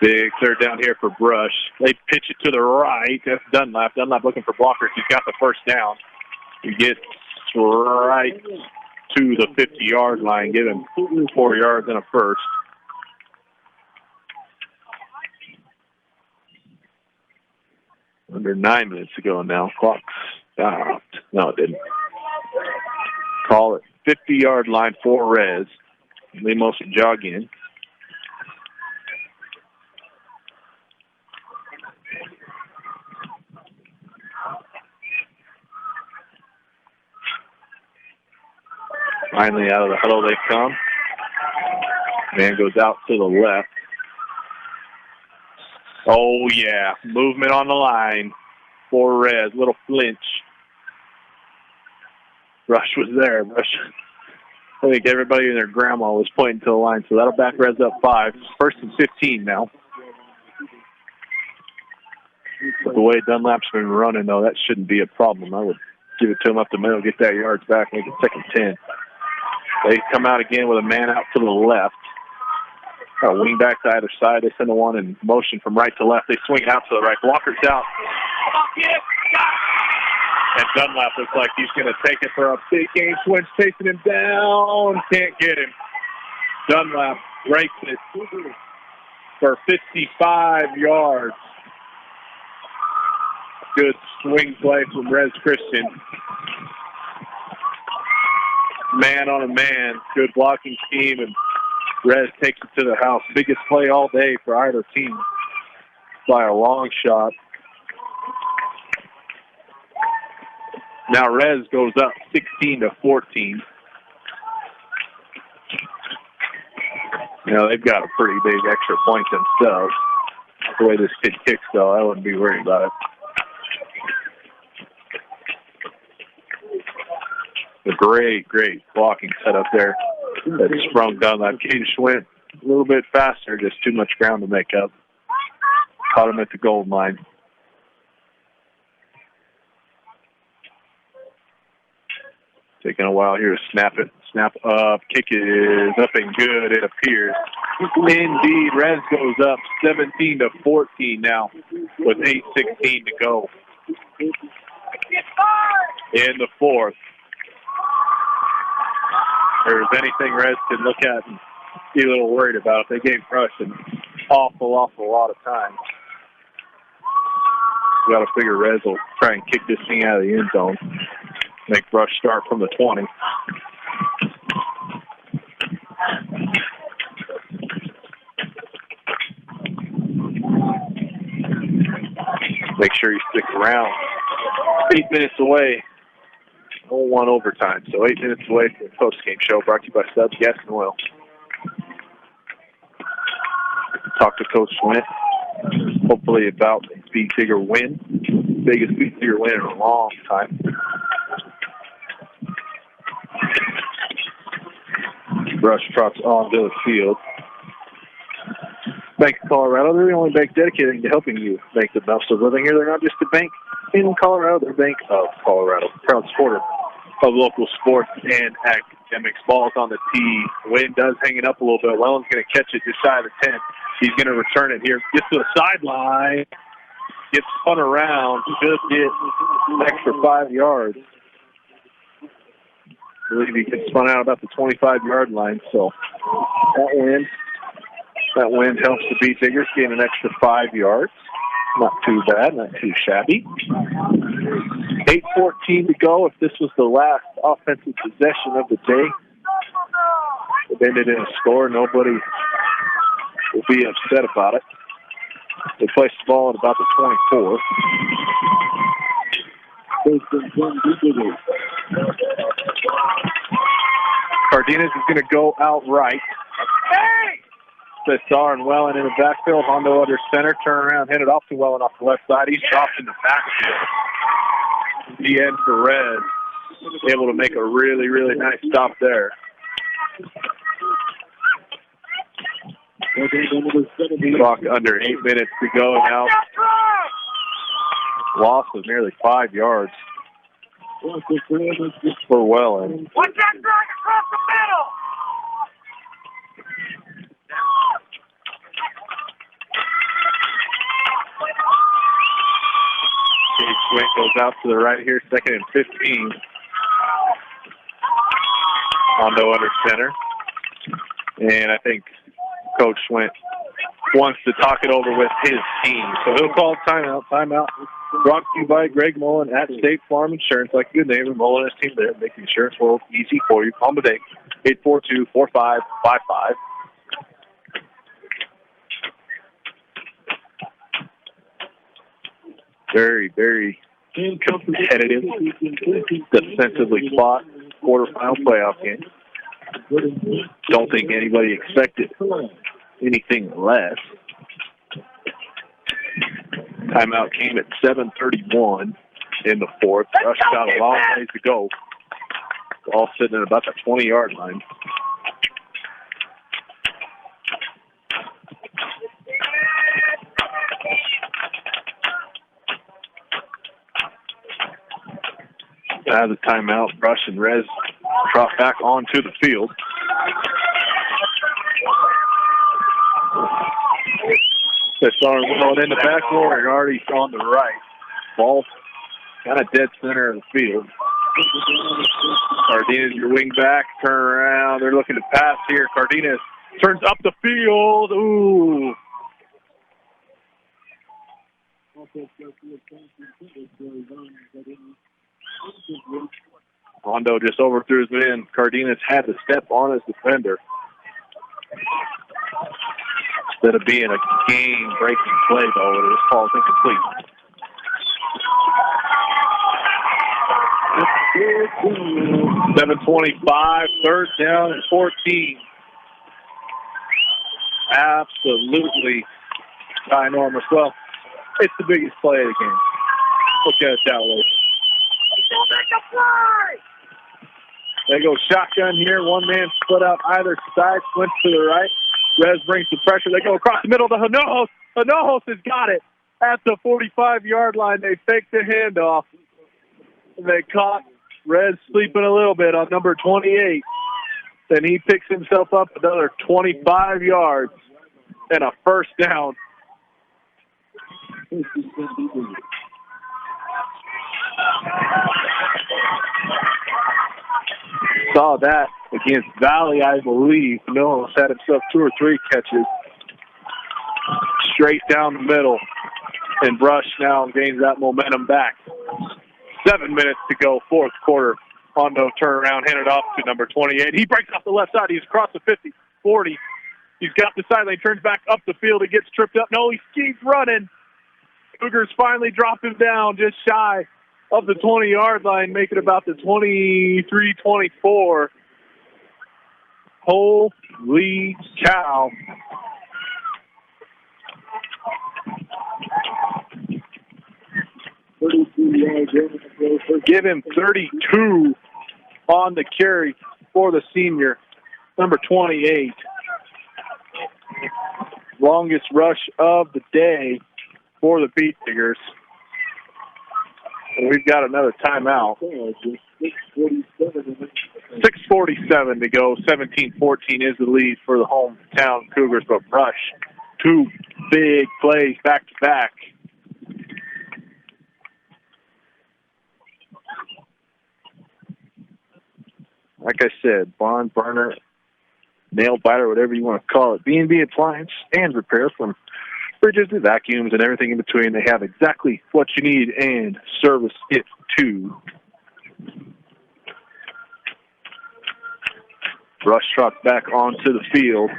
Big 3rd down here for Brush. They pitch it to the right. That's Dunlap. Dunlap looking for blockers. He's got the 1st down. He gets right to the 50-yard line. Give him 4 yards and a 1st. Under 9 minutes to go now. Clock stopped. No, it didn't. Call it 50-yard line for Rez. Lemos will jog in. Finally out of the huddle they come. Man goes out to the left. Oh, yeah. Movement on the line for Rez. Little flinch. Rush was there. Rush. I think everybody and their grandma was pointing to the line, so that'll back Rez up 5. 1st and 15 now. But the way Dunlap's been running, though, that shouldn't be a problem. I would give it to him up the middle, get that yards back, make it 2nd and 10. They come out again with a man out to the left. Got a wing back to either side. They send the one in motion from right to left. They swing out to the right. Walker's out And Dunlap looks like he's going to take it for a big game. Switch chasing him down. Can't get him. Dunlap breaks it for 55 yards. Good swing play from Rez Christian. Man on a man. Good blocking scheme, and Rez takes it to the house. Biggest play all day for either team by a long shot. Now Rez goes up 16-14. You know, they've got a pretty big extra point themselves. The way this kid kicks, though, I wouldn't be worried about it. A great blocking setup there that sprung Dunlap. Caden Schwint a little bit faster, just too much ground to make up. Caught him at the goal line. Taking a while here to snap it. Snap up. Kick is up and good, it appears. Indeed, Rez goes up 17-14 now with 8:16 to go in the fourth. If there's anything Rez could look at and be a little worried about, they gave Rush an awful lot of time. We got to figure Rez will try and kick this thing out of the end zone. Make Rush start from the 20. Make sure you stick around. 8 minutes away. 0-1 overtime. So 8 minutes away from the post-game show brought to you by Subs Gas and Oil. Talk to Coach Swint. Hopefully about a Beat Digger win. Biggest Beat Digger win in a long time. Rush trots onto the field. Bank of Colorado, they're the only bank dedicated to helping you make the best of living here. They're not just a bank in Colorado, they're a bank of Colorado. Proud supporter of local sports and academics. Ball's on the tee. Wind does hang it up a little bit. Welland's going to catch it just shy of the 10. He's going to return it here. Gets to the sideline. Gets spun around. Just get an extra 5 yards. I believe he gets spun out about the 25-yard line. So that wind helps the Beat Diggers gain an extra 5 yards. Not too bad, not too shabby. 8:14 to go. If this was the last offensive possession of the day, it ended in a score. Nobody will be upset about it. They placed the ball at about the 24. Cardenas is going to go outright. Cesar and Welland in the backfield. Hondo under center. Turn around, headed off to Welland off the left side. He's dropped in the backfield. The end for Red. Able to make a really nice stop there. Clock under 8 minutes to go now. Loss of nearly 5 yards for Welland. Watch that drag across the middle! Cade Swint goes out to the right here, 2nd and 15. Hondo under center. And I think Coach Swint wants to talk it over with his team. So he'll call timeout. Timeout brought to you by Greg Mullen at State Farm Insurance. Like a good neighbor, Mullen and his team there, making insurance world easy for you. Call them today, 842-4555. Very competitive, defensively fought quarterfinal playoff game. Don't think anybody expected anything less. Timeout came at 7:31 in the fourth. Rush got a long ways to go. All sitting at about the 20-yard line. Out of the timeout, Rush and Rez trot back onto the field. Cesar going in the back door and already on the right. Ball kind of dead center of the field. Cardenas, your wing back, turn around. They're looking to pass here. Cardenas turns up the field. Ooh. Hondo just overthrew his man. Cardenas had to step on his defender. Instead of being a game-breaking play, though, it was called incomplete. 7:25, third down and 14. Absolutely ginormous. Well, it's the biggest play of the game. Look at it that way. They go shotgun here. One man split out either side, slints to the right. Rez brings the pressure. They go across the middle to Hinojos. Hinojos has got it at the 45-yard line. They faked the handoff. They caught Rez sleeping a little bit on number 28. Then he picks himself up another 25 yards and a first down. Saw that against Valley, I believe. Mills had himself 2 or 3 catches. Straight down the middle. And Brush now gains that momentum back. 7 minutes to go, fourth quarter. Hondo turnaround, handed off to number 28. He breaks off the left side. He's across the 50, 40. He's got the sideline, turns back up the field. He gets tripped up. No, he keeps running. Cougars finally drop him down just shy of the 20-yard line, make it about the 23-24. Holy cow. Give him 32 on the carry for the senior, number 28. Longest rush of the day for the Beat Diggers. And we've got another timeout. 6:47 to go. 17-14 is the lead for the hometown Cougars, but Brush, 2 big plays back to back. Like I said, bond burner, nail biter, whatever you want to call it. B&B Appliance and Repair, from fridges to vacuums and everything in between. They have exactly what you need and service it too. Brush truck back onto the field.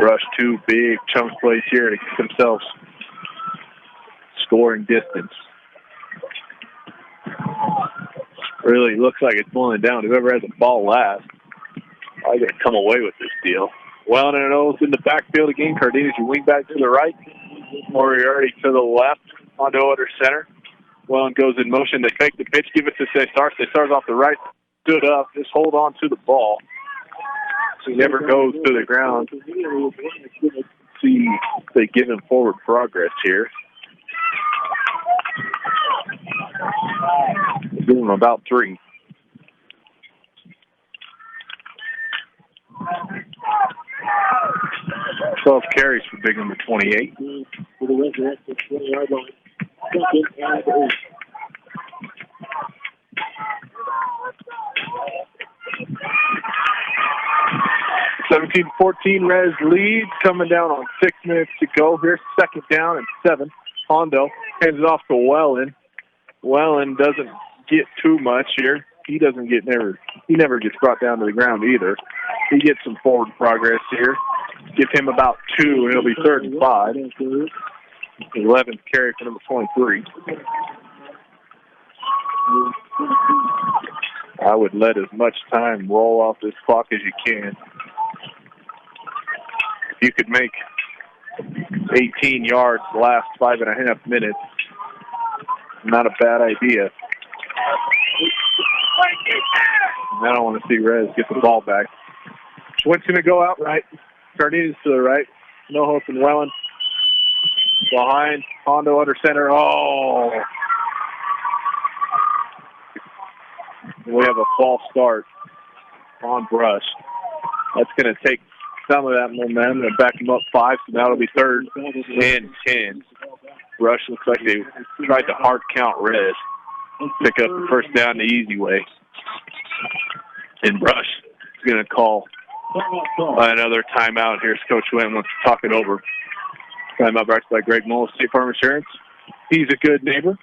Brush 2 big chunk plays here to get themselves scoring distance. Really looks like it's pulling down. Whoever has the ball last, I got to come away with this deal. Wellen and O's in the backfield again. Cardenas, you wing back to the right. Moriarty to the left. Hondo under center. Wellen goes in motion. They fake the pitch. Give it to Cesar. Cesar's off the right. Stood up. Just hold on to the ball. So he never goes to the ground. See if they give him forward progress here. Give him about 3. Twelve carries for big number 28. 17-14, Rez leads, coming down on 6 minutes to go. Here's 2nd down and 7. Hondo hands it off to Wellen. Wellen doesn't get too much here. He never gets brought down to the ground either. He gets some forward progress here. Give him about 2, and it'll be 3rd and 5. 11th carry for number 23. I would let as much time roll off this clock as you can. If you could make 18 yards the last 5.5 minutes, not a bad idea. I don't want to see Rez get the ball back. Schwint's going to go out right. Cardenas to the right. No hope in Wellen. Behind. Hondo under center. Oh! We have a false start on Brush. That's going to take some of that momentum and back them up 5, so now it'll be 3rd and 10. Rush looks like they tried to hard count Rez. Pick up the first down the easy way. And Rush is going to call another timeout here as Coach Wynn wants to talk it over. Timeout brought to you by Greg Mullis, State Farm Insurance. He's a good neighbor.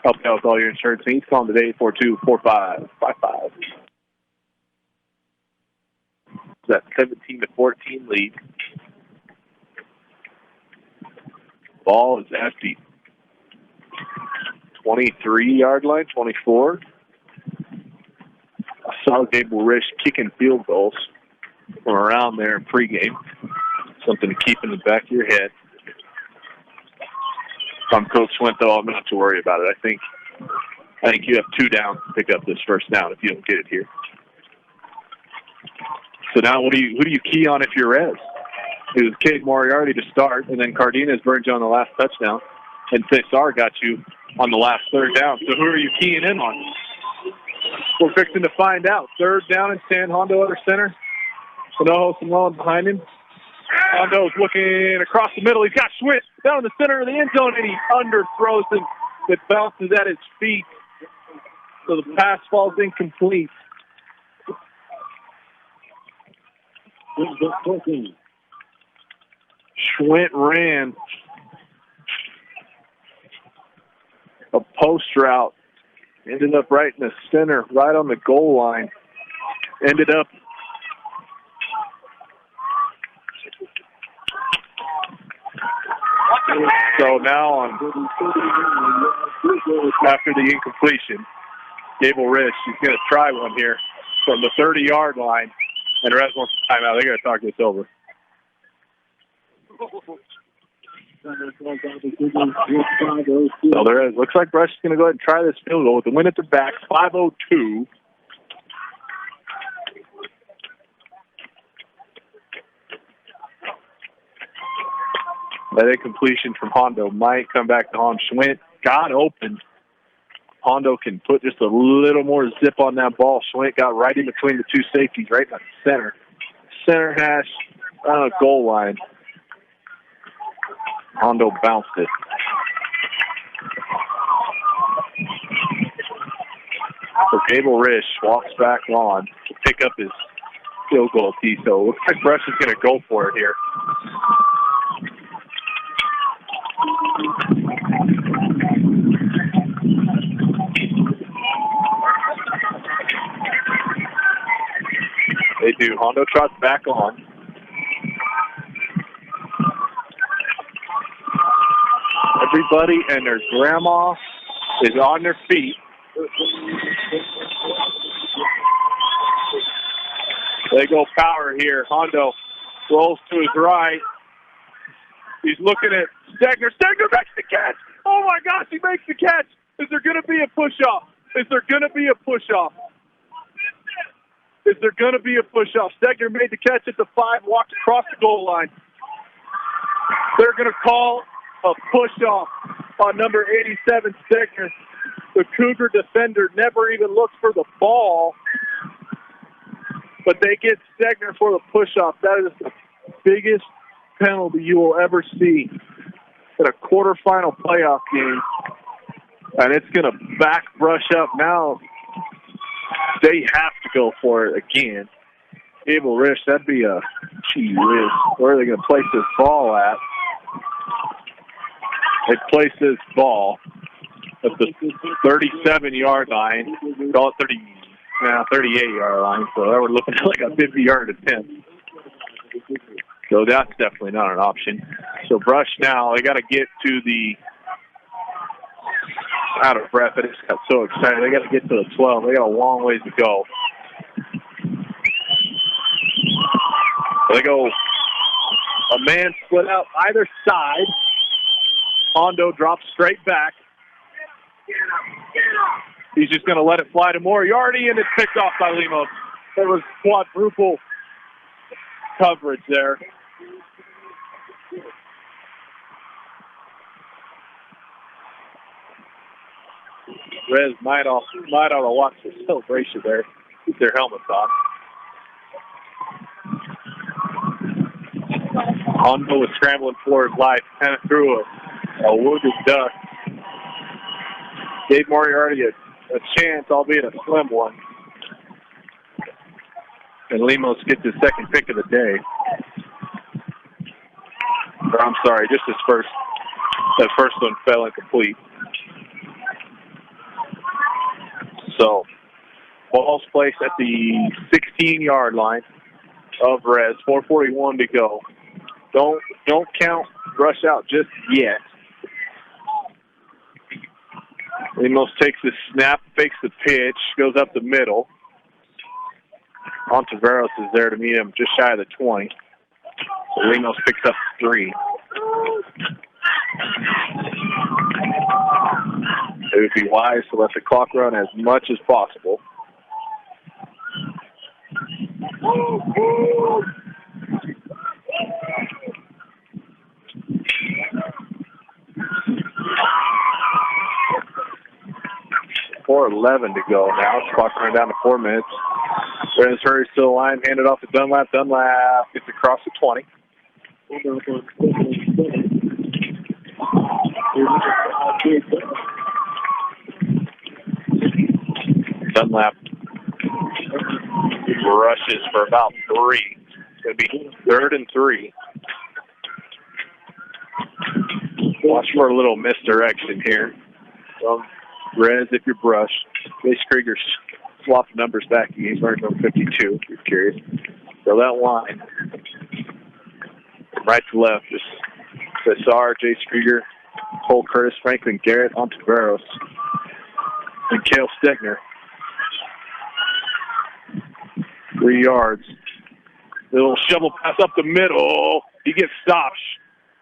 Help you out with all your insurance needs. Call him today, 442-4555. That 17-14 lead. Ball is at the 23-yard line, 24. I saw Gable Risch kicking field goals from around there in pregame. Something to keep in the back of your head. If I'm Coach Swint, though, I'm not to worry about it. I think you have 2 downs to pick up this first down if you don't get it here. So now who do you key on if you're Rez? It was Cade Moriarty to start, and then Cardenas burned you on the last touchdown, and Cesar got you on the last 3rd down. So who are you keying in on? We're fixing to find out. 3rd down and 10, Hondo under center. Sanojo Simone behind him. Hondo's looking across the middle. He's got Schwitt down in the center of the end zone, and he underthrows him. It bounces at his feet. So the pass falls incomplete. Schwitt ran a post route. Ended up right in the center, right on the goal line. Ended up so now after the incompletion, Gable Risch, he's going to try one here from the 30-yard line, and Rez wants a timeout. They got to talk this over. So there is. Looks like Rush is going to go ahead and try this field goal with the win at the back, 5:02. That incompletion from Hondo might come back to Hon Schwint. Got open. Hondo can put just a little more zip on that ball. Schwint got right in between the 2 safeties, right in the center. Center hash on a goal line. Hondo bounced it. So Gable Risch walks back on to pick up his field goal tee. So it looks like Rush is going to go for it here. They do. Hondo trots back on. Everybody and their grandma is on their feet. They go power here. Hondo rolls to his right. He's looking at Stegner. Stegner makes the catch. Oh, my gosh, he makes the catch. Is there going to be a push-off? Is there going to be a push-off? Is there going to be a push-off? Stegner made the catch at the 5, walked across the goal line. They're going to call a push-off on number 87, Stegner. The Cougar defender never even looks for the ball, but they get Stegner for the push-off. That is the biggest penalty you will ever see in a quarterfinal playoff game, and it's going to back Rush up now. They have to go for it again. Gable Risch, that'd be a gee whiz. Where are they going to place this ball at? They place this ball at the 37-yard line. Call it 38-yard line. So we're looking at like a 50-yard attempt. So that's definitely not an option. So Rush now, they got to get to the out of breath. I just got so excited. They got to get to the 12. They got a long ways to go. They go a man split out either side. Hondo drops straight back. He's just going to let it fly to Moriarty, and it's picked off by Lemos. There was quadruple coverage there. Rez might ought to watch the celebration there. Keep their helmets on. Hondo was scrambling for his life, kind of threw a wounded duck. Gave Moriarty a chance, albeit a slim one. And Lemos gets his second pick of the day. Or, I'm sorry, just his first. That first one fell incomplete. So, ball's placed at the 16-yard line of Rez. 4:41 to go. Don't count rush out just yet. Lemos takes the snap, fakes the pitch, goes up the middle. Ontiveros is there to meet him just shy of the 20. So Lemos picks up 3. It would be wise to let the clock run as much as possible. .4:11 to go now. Clock running down to 4 minutes. Rez hurries to the line, handed off to Dunlap. Dunlap gets across the 20. Dunlap rushes for about 3. It's going to be 3rd and 3. Watch for a little misdirection here. Rez, if you brush. Chase Krieger swapped numbers back. He's wearing number 52, if you're curious. So that line, from right to left, is Cesar, Chase Krieger, Cole Curtis, Franklin Garrett, Ontiveros, and Cale Stegner. 3 yards. Little shovel pass up the middle. He gets stopped.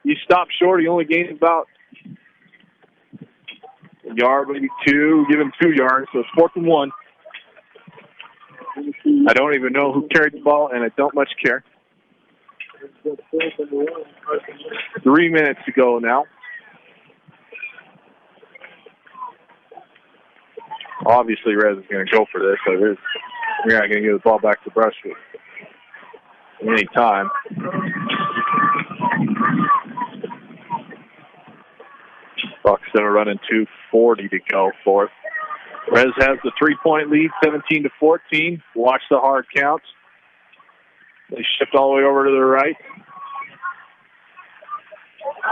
He stopped short. He only gained about a yard, maybe 2. Give him 2 yards, so it's 4th and 1. I don't even know who carried the ball, and I don't much care. 3 minutes to go now. Obviously, Rez is going to go for this, so we're not going to give the ball back to Brushwood any time. Buck's going to run in 2:40 to go for it. Rez has the 3-point lead, 17-14. Watch the hard counts. They shift all the way over to the right.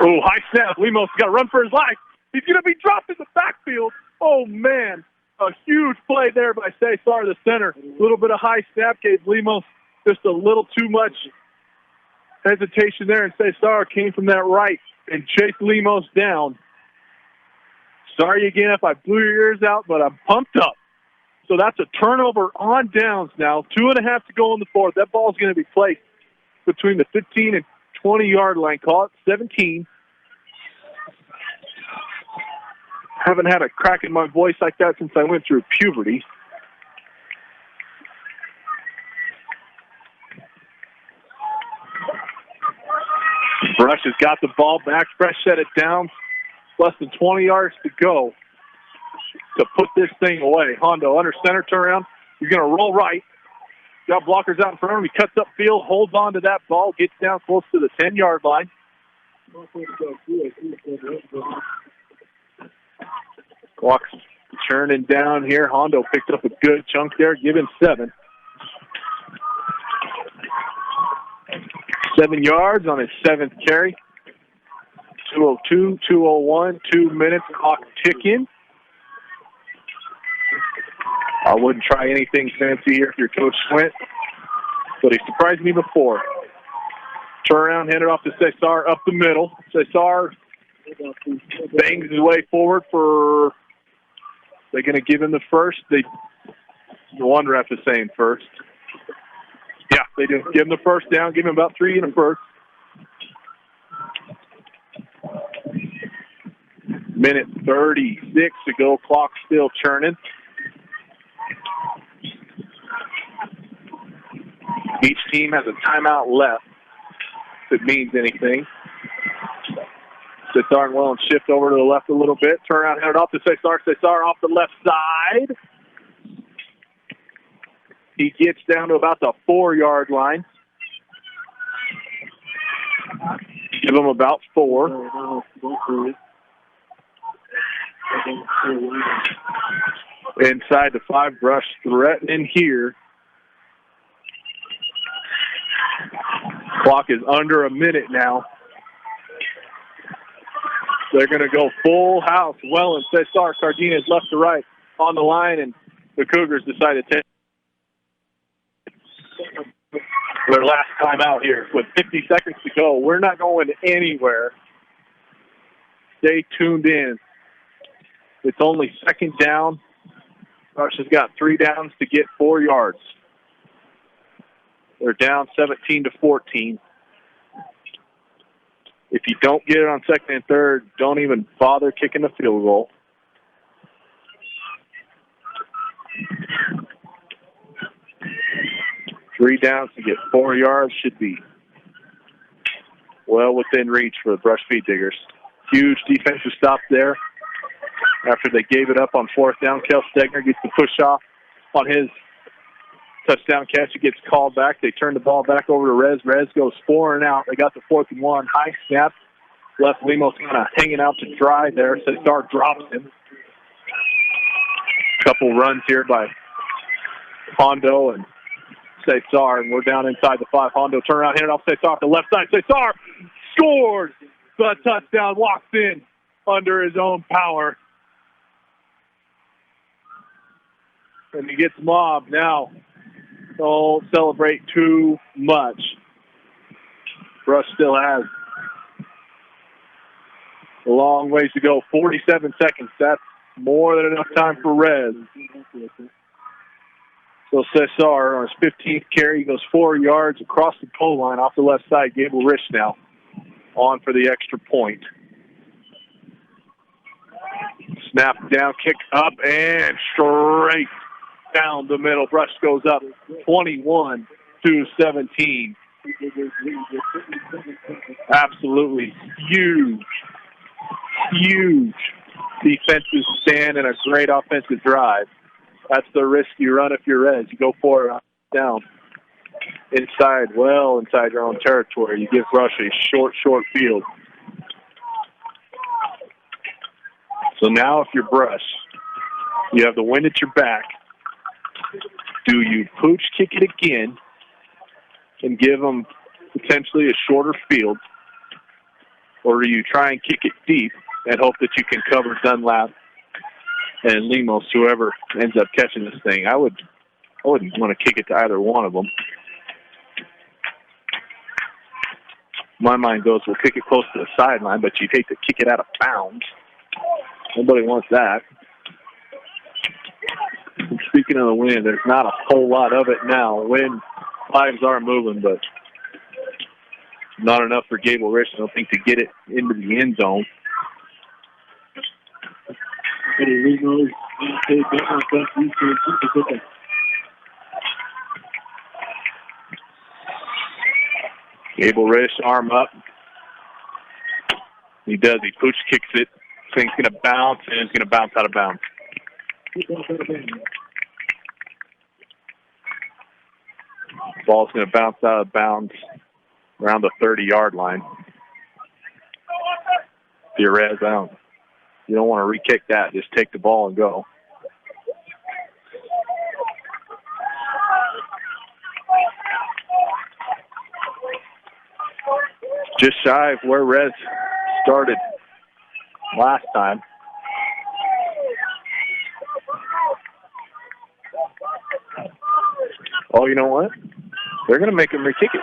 Oh, high snap. Lemos got to run for his life. He's going to be dropped in the backfield. Oh, man. A huge play there by Cesar, the center. A little bit of high snap gave Lemos just a little too much hesitation there, and Cesar came from that right and chased Lemos down. Sorry again if I blew your ears out, but I'm pumped up. So that's a turnover on downs now. 2.5 to go in the 4th. That ball's going to be placed between the 15 and 20-yard line. Call it 17. Haven't had a crack in my voice like that since I went through puberty. Brush has got the ball back. Fresh set it down. Less than 20 yards to go to put this thing away. Hondo under center, turn around. He's going to roll right. Got blockers out in front of him. He cuts up field, holds on to that ball, gets down close to the 10-yard line. Clock's churning down here. Hondo picked up a good chunk there. Give him 7. 7 yards on his 7th carry. 2:02, 2:01, 2 minutes, clock ticking. I wouldn't try anything fancy here if you're Coach Swint, but he surprised me before. Turn around, hand it off to Cesar up the middle. Cesar bangs his way forward for, they're going to give him the first. The one ref is saying first. Yeah, they do. Give him the first down, give him about 3 and a first. Minute 36 to go. Clock still churning. Each team has a timeout left, if it means anything. Cesar and Welland shift over to the left a little bit. Turn around, hand it off to Cesar. Cesar off the left side. He gets down to about the 4-yard line. Give them about 4. Inside the 5, Brush threatening here. Clock is under a minute now. They're going to go full house. Wellen, Cesar, Cardenas left to right on the line, and the Cougars decide to take their last time out here with 50 seconds to go. We're not going anywhere. Stay tuned in. It's only second down. Rush has got 3 downs to get 4 yards. They're down 17-14. If you don't get it on second and third, don't even bother kicking the field goal. Three downs to get 4 yards should be well within reach for the Brush Feed Diggers. Huge defensive stop there. After they gave it up on 4th down, Kel Stegner gets the push off on his touchdown catch. It gets called back. They turn the ball back over to Rez. Rez goes 4 and out. They got the 4th and 1. High snap. Left Lemos kind of hanging out to dry there. Cesar drops him. Couple runs here by Hondo and Cesar, and we're down inside the 5. Hondo turn around, hand it off Cesar to the left side. Cesar scores the touchdown, walks in under his own power. And he gets mobbed now. Don't celebrate too much. Brush still has a long ways to go. 47 seconds. That's more than enough time for Rez. So Cesar on his 15th carry goes 4 yards across the goal line off the left side. Gable Rich now on for the extra point. Snap down, kick up, and straight down the middle. Brush goes up 21-17. Absolutely huge defensive stand and a great offensive drive. That's the risk you run if you're Rez. You go for it down inside your own territory. You give Brush a short field. So now if you're Brush, you have the wind at your back. Do you pooch kick it again and give them potentially a shorter field? Or do you try and kick it deep and hope that you can cover Dunlap and Lemos, whoever ends up catching this thing? I wouldn't want to kick it to either one of them. My mind goes, we'll kick it close to the sideline, but you'd hate to kick it out of bounds. Nobody wants that. And speaking of the wind, there's not a whole lot of it now. Wind flags are moving, but not enough for Gable Rich, I don't think, to get it into the end zone. Gable Rich, arm up. He does. He pooch kicks it. Thing's going to bounce, and it's going to bounce out of bounds. Ball's going to bounce out of bounds around the 30-yard line. If you're Rez, you don't want to re-kick that. Just take the ball and go. Just shy of where Rez started last time. Oh, you know what? They're going to make him re-kick it.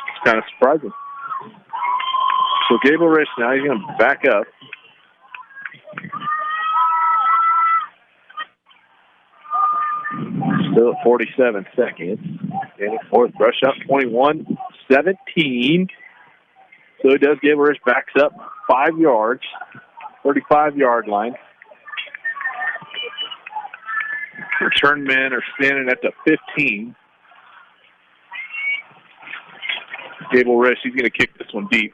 It's kind of surprising. So Gable Rich now, he's going to back up. Still at 47 seconds. And fourth brush up, 21-17. So he does. Gable Rich backs up 5 yards, 35-yard line. Return men are standing at the 15. Gable Rich, he's going to kick this one deep.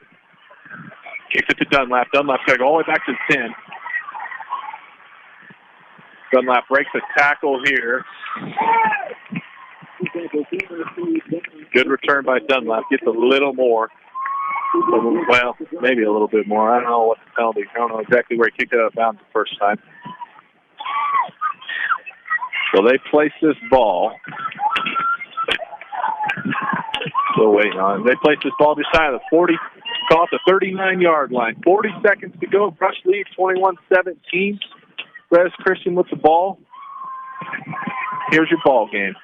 Kicks it to Dunlap. Dunlap's got to go all the way back to the 10. Dunlap breaks a tackle here. Good return by Dunlap. Gets a little more. Well, maybe a little bit more. I don't know what the penalty. I don't know exactly where he kicked it out of bounds the first time. So they place this ball. Still waiting on it. They place this ball just shy of the 40, call it the 39-yard line. 40 seconds to go. Brush leads 21-17. Res Christian with the ball. Here's your ball game.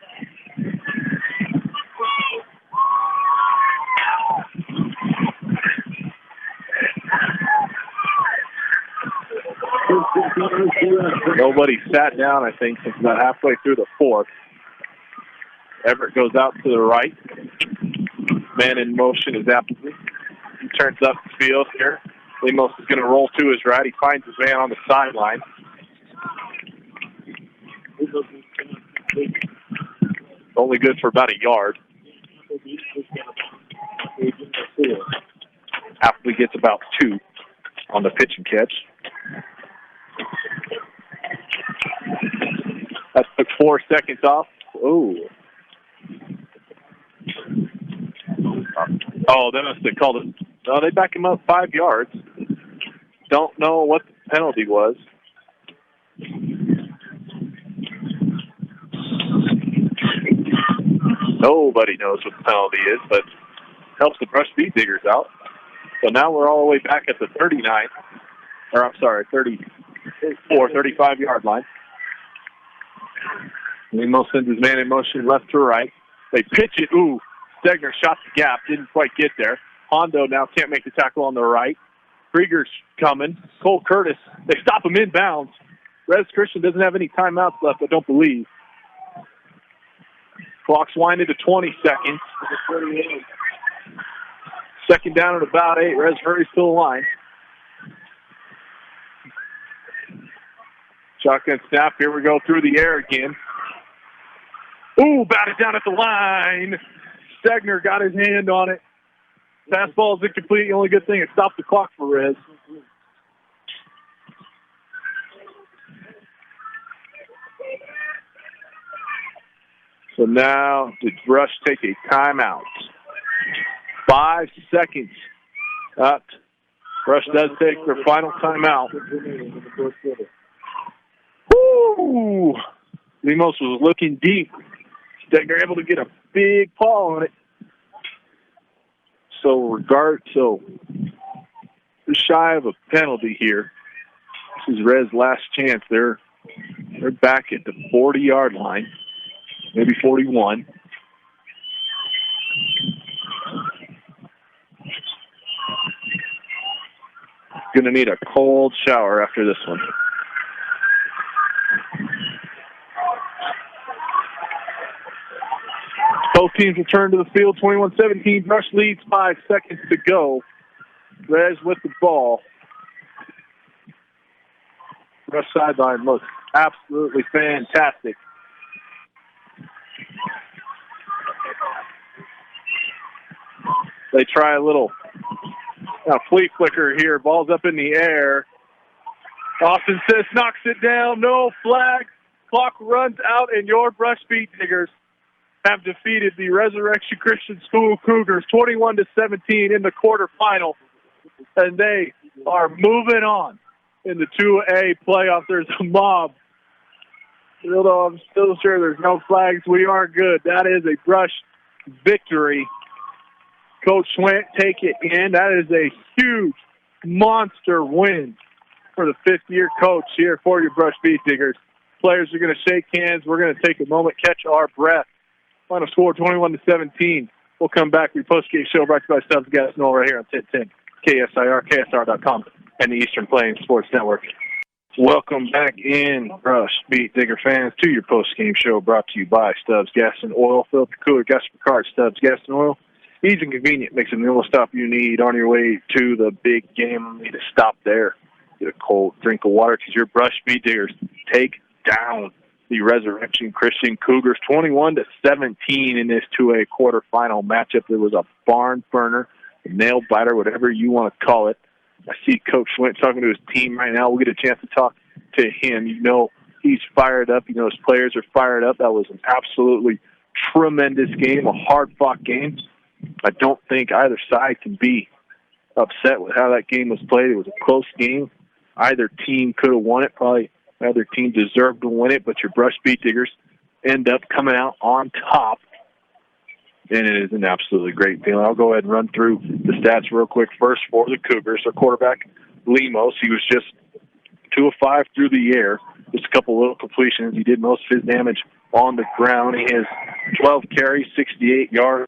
Nobody sat down, I think, since about halfway through the fourth. Everett goes out to the right. Man in motion is Appleby. He turns up the field here. Lemos is going to roll to his right. He finds his man on the sideline. Only good for about a yard. Appleby gets about 2 on the pitch and catch. That took 4 seconds off. Oh, they must have called it. No, they back him up 5 yards. Don't know what the penalty was. Nobody knows what the penalty is, but helps the Brush Speed Diggers out. So now we're all the way back at the 39, or I'm sorry, 34, 35-yard line. Lemos sends his man in motion left to right. They pitch it. Ooh, Stegner shot the gap. Didn't quite get there. Hondo now can't make the tackle on the right. Krieger's coming. Cole Curtis. They stop him inbounds. Res Christian doesn't have any timeouts left, I don't believe. Clock's winding to 20 seconds. Second down at about 8. Res hurries to the line. Shotgun snap. Here we go through the air again. Ooh, batted down at the line. Stegner got his hand on it. Fastball is incomplete. The only good thing, it stopped the clock for Rez. So now, did Brush take a timeout? 5 seconds. Brush does take their final timeout. Woo! Lemos was looking deep. Stegner able to get a big paw on it. So just shy of a penalty here. This is Red's last chance. They're back at the 40-yard line, maybe 41. Gonna need a cold shower after this one. Both teams return to the field, 21-17. Brush leads, 5 seconds to go. Rez with the ball. Brush sideline looks absolutely fantastic. They try a little flea flicker here. Ball's up in the air. Austin Sisk knocks it down. No flag. Clock runs out, and your Brush Speed Diggers have defeated the Resurrection Christian School Cougars 21-17 in the quarterfinal, and they are moving on in the 2A playoff. There's a mob. Although I'm still sure there's no flags, we are good. That is a Brush victory. Coach Schwant, take it in. That is a huge monster win for the fifth-year coach here for your Brush Speed Diggers. Players are going to shake hands. We're going to take a moment, catch our breath. Final score 21-17. We'll come back. We post-game show brought to you by Stubbs Gas and Oil right here on 1010 KSIR, KSR.com, and the Eastern Plains Sports Network. Welcome back in, Brush Speed Digger fans, to your post-game show brought to you by Stubbs Gas and Oil. Fill up your cooler, gas for card, Stubbs Gas and Oil. Easy and convenient, makes it the only stop you need on your way to the big game. You need to stop there, get a cold drink of water, because your Brush Speed Diggers take down the Resurrection Christian Cougars 21-17 in this 2A quarterfinal matchup. There was a barn burner, a nail biter, whatever you want to call it. I see Coach Schwint talking to his team right now. We'll get a chance to talk to him. You know he's fired up. You know his players are fired up. That was an absolutely tremendous game, a hard-fought game. I don't think either side can be upset with how that game was played. It was a close game. Either team could have won it. Probably either team deserved to win it, but your Brush Beat Diggers end up coming out on top. And it is an absolutely great feeling. I'll go ahead and run through the stats real quick. First for the Cougars, our quarterback, Lemos, he was just 2 of 5 through the air. Just a couple little completions. He did most of his damage on the ground. He has 12 carries, 68 yards,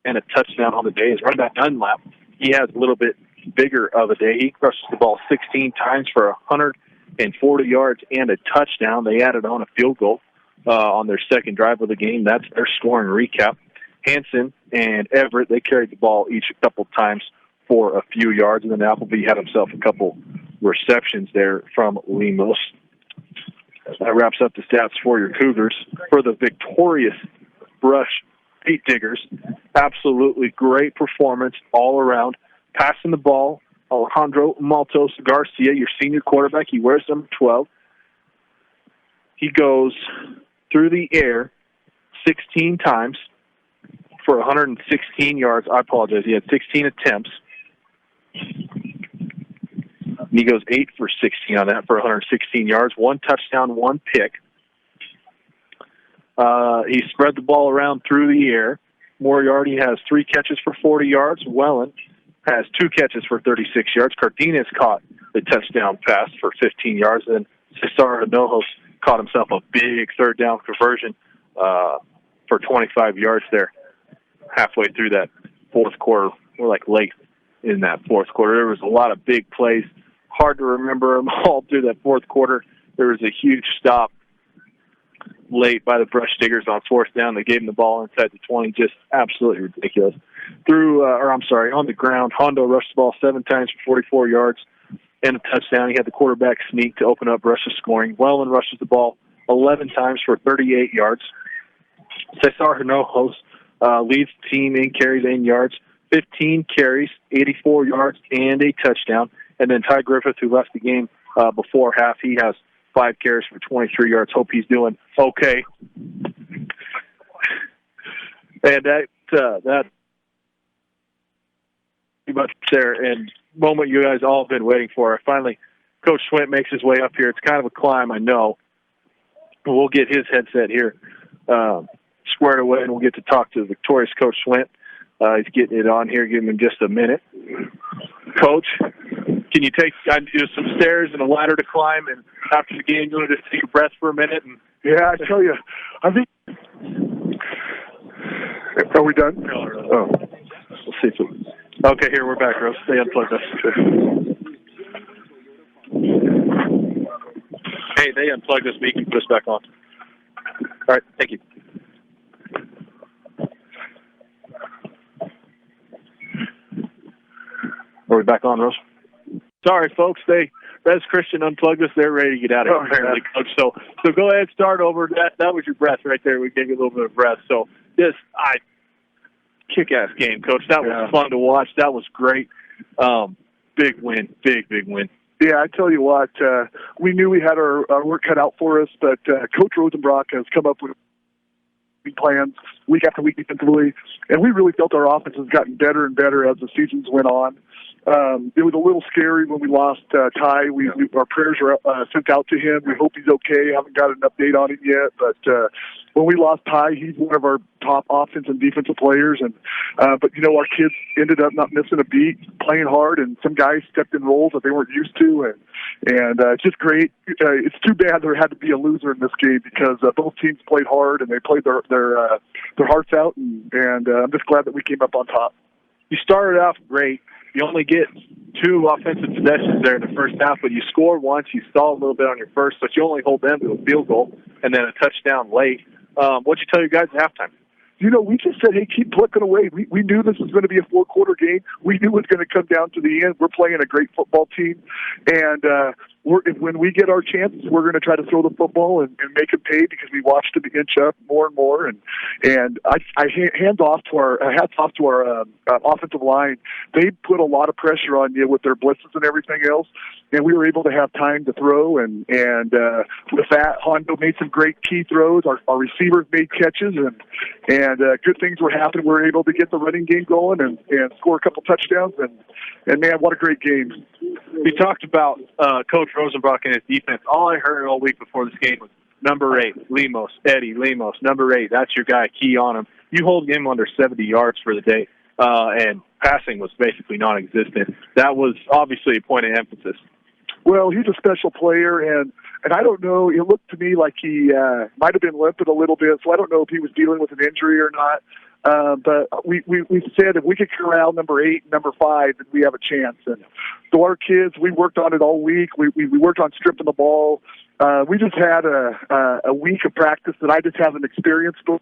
and a touchdown on the day. His running back Dunlap, he has a little bit bigger of a day. He rushes the ball 16 times for 140 yards and a touchdown. They added on a field goal on their second drive of the game. That's their scoring recap. Hanson and Everett, they carried the ball each a couple times for a few yards, and then Appleby had himself a couple receptions there from Lemos. That wraps up the stats for your Cougars. For the victorious Brush Beat Diggers, absolutely great performance all around. Passing the ball, Alejandro Maltos Garcia, your senior quarterback. He wears number 12. He goes through the air 16 times for 116 yards. I apologize. He had 16 attempts. And he goes 8 for 16 on that for 116 yards. 1 touchdown, 1 pick. He spread the ball around through the air. Moriarty has 3 catches for 40 yards. Wellen has 2 catches for 36 yards. Cardenas caught the touchdown pass for 15 yards. And then Cesar Hinojos caught himself a big third down conversion for 25 yards there halfway through that fourth quarter. We're like late in that fourth quarter. There was a lot of big plays. Hard to remember them all through that fourth quarter. There was a huge stop late by the Brush Diggers on fourth down. They gave him the ball inside the 20. Just absolutely ridiculous. On the ground, Hondo rushed the ball 7 times for 44 yards and a touchdown. He had the quarterback sneak to open up Brush's scoring. Wellen rushes the ball 11 times for 38 yards. Cesar Hinojos leads the team in carries and yards. 15 carries, 84 yards, and a touchdown. And then Ty Griffith, who left the game before half, he has 5 carries for 23 yards. Hope he's doing okay. And that pretty much there. And moment you guys all have been waiting for. Finally, Coach Swint makes his way up here. It's kind of a climb, I know. But we'll get his headset here squared away, and we'll get to talk to the victorious Coach Swint. He's getting it on here. Give him just a minute. Coach, can you take some stairs and a ladder to climb, and after the game, you want to just take a breath for a minute? And yeah, I tell you, I think. Are we done? Oh, we'll see. Okay, here we're back, Rose. Stay unplugged us. Hey, they unplugged us, but you can put us back on. All right, thank you. Are we back on, Rose? Sorry, folks. Res Christian unplugged us. They're ready to get out of here, apparently, Coach. So go ahead, start over. That was your breath right there. We gave you a little bit of breath. So kick-ass game, Coach. That was fun to watch. That was great. Big win. Big win. Yeah, I tell you what, we knew we had our work cut out for us, but Coach Rosenbrock has come up with plans week after week defensively, and we really felt our offense has gotten better and better as the seasons went on. It was a little scary when we lost Ty. Our prayers are sent out to him. We hope he's okay. Haven't got an update on him yet, but when we lost Ty, he's one of our top offense and defensive players. And but our kids ended up not missing a beat, playing hard, and some guys stepped in roles that they weren't used to, and it's just great. It's too bad there had to be a loser in this game because both teams played hard and they played their hearts out, and I'm just glad that we came up on top. You started off great. You only get 2 offensive possessions there in the first half, but you score once. You stall a little bit on your first, but you only hold them to a field goal and then a touchdown late. What'd you tell your guys at halftime? We just said, hey, keep plucking away. We knew this was going to be a 4-quarter game. We knew it was going to come down to the end. We're playing a great football team, and when we get our chances, we're going to try to throw the football and make them pay because we watched them inch up more and more. And hats off to our offensive line. They put a lot of pressure on you with their blitzes and everything else, and we were able to have time to throw. And with that, Hondo made some great key throws. Our receivers made catches, and good things were happening. We were able to get the running game going and score a couple touchdowns. And man, what a great game. We talked about Coach Rosenbrock and his defense. All I heard all week before this game was number 8, Lemos, Eddie Lemos, number 8. That's your guy. Key on him. You hold him under 70 yards for the day, and passing was basically non-existent. That was obviously a point of emphasis. Well, he's a special player, and I don't know. It looked to me like he might have been limping a little bit, so I don't know if he was dealing with an injury or not. But we said if we could corral number 8 and number 5, then we have a chance. And so our kids, we worked on it all week. We worked on stripping the ball. We just had a week of practice that I just haven't experienced before.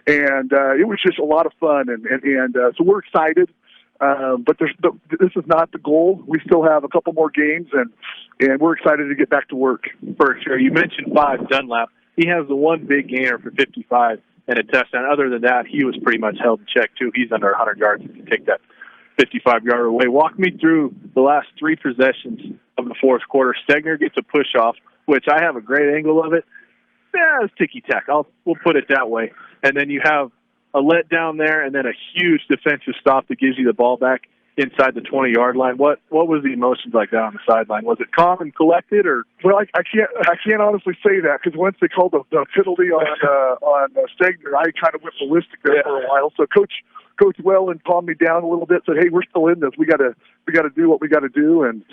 And it was just a lot of fun. And so we're excited. But this is not the goal. We still have a couple more games, and we're excited to get back to work. For sure. You mentioned 5, Dunlap. He has the one big gainer for 55 and a touchdown. Other than that, he was pretty much held in check, too. He's under 100 yards if you take that 55-yarder away. Walk me through the last 3 possessions of the fourth quarter. Stegner gets a push-off, which I have a great angle of it. Yeah, it's ticky-tack. We'll put it that way. And then you have a letdown there, and then a huge defensive stop that gives you the ball back inside the 20-yard line. What was the emotions like that on the sideline? Was it calm and collected, or? Well, I can't honestly say that because once they called the penalty on Stegner, I kind of went ballistic there for a while. So Coach Wellen calmed me down a little bit. Said, "Hey, we're still in this. We got to do what we got to do." And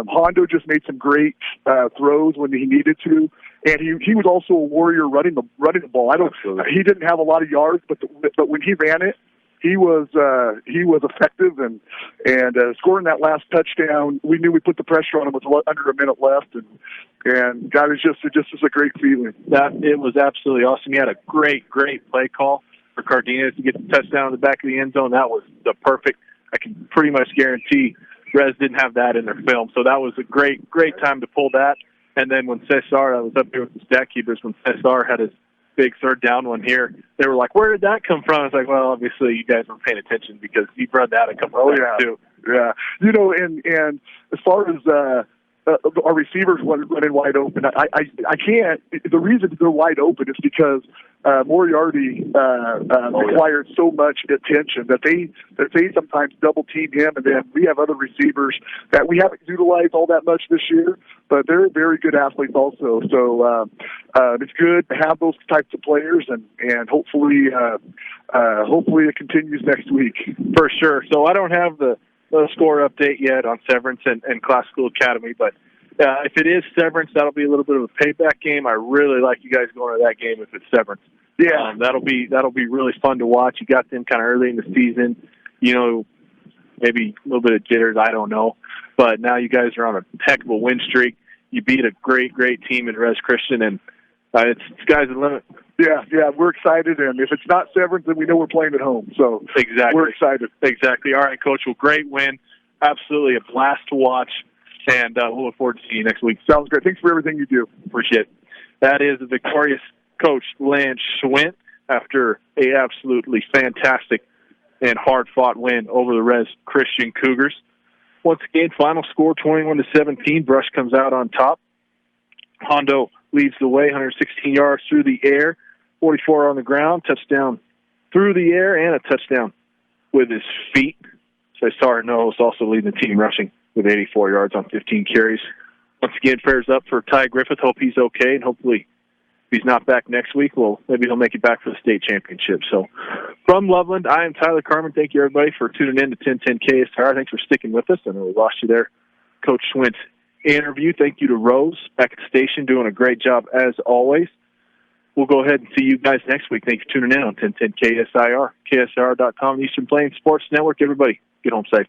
Hondo just made some great throws when he needed to. And he was also a warrior running the ball. He didn't have a lot of yards, but when he ran it, he was effective and scoring that last touchdown. We knew we put the pressure on him with under a minute left, and God, it just is a great feeling. It was absolutely awesome. He had a great play call for Cardenas to get the touchdown in the back of the end zone. That was the perfect. I can pretty much guarantee Rez didn't have that in their film, so that was a great time to pull that. And then when Cesar, I was up here with the stat keepers, when Cesar had his big third down one here, they were like, "Where did that come from?" I was like, "Well, obviously you guys weren't paying attention because he run that a couple of times too." Yeah. You know, and as far as our receivers running wide open, I can't. The reason they're wide open is because Moriarty required so much attention that they sometimes double team him, and then we have other receivers that we haven't utilized all that much this year, but they're very good athletes also. So it's good to have those types of players, and hopefully it continues next week. For sure. So I don't have the score update yet on Severance and Classical Academy, but if it is Severance, that'll be a little bit of a payback game. I really like you guys going to that game if it's Severance. Yeah, that'll be really fun to watch. You got them kind of early in the season, maybe a little bit of jitters, I don't know, but now you guys are on a heck of a win streak. You beat a great team in Res Christian, and it's sky's the limit. Yeah, we're excited, and if it's not Severance, then we know we're playing at home. So exactly, we're excited. Exactly. All right, Coach. Well, great win. Absolutely a blast to watch, and we'll look forward to seeing you next week. Sounds great. Thanks for everything you do. Appreciate it. That is the victorious Coach Lance Schwint after a absolutely fantastic and hard-fought win over the Res Christian Cougars. Once again, final score 21-17. Brush comes out on top. Hondo leads the way, 116 yards through the air, 44 on the ground, touchdown through the air, and a touchdown with his feet. Cesar Knowles also leading the team rushing with 84 yards on 15 carries. Once again, prayers up for Ty Griffith. Hope he's okay, and hopefully if he's not back next week, well, maybe he'll make it back for the state championship. So from Loveland, I am Tyler Carmen. Thank you, everybody, for tuning in to 1010 KSR. Thanks for sticking with us. I know we lost you there. Coach Schwint's interview. Thank you to Rose back at the station, doing a great job as always. We'll go ahead and see you guys next week. Thanks for tuning in on 1010 KSIR, KSR.com, Eastern Plains Sports Network. Everybody, get home safe.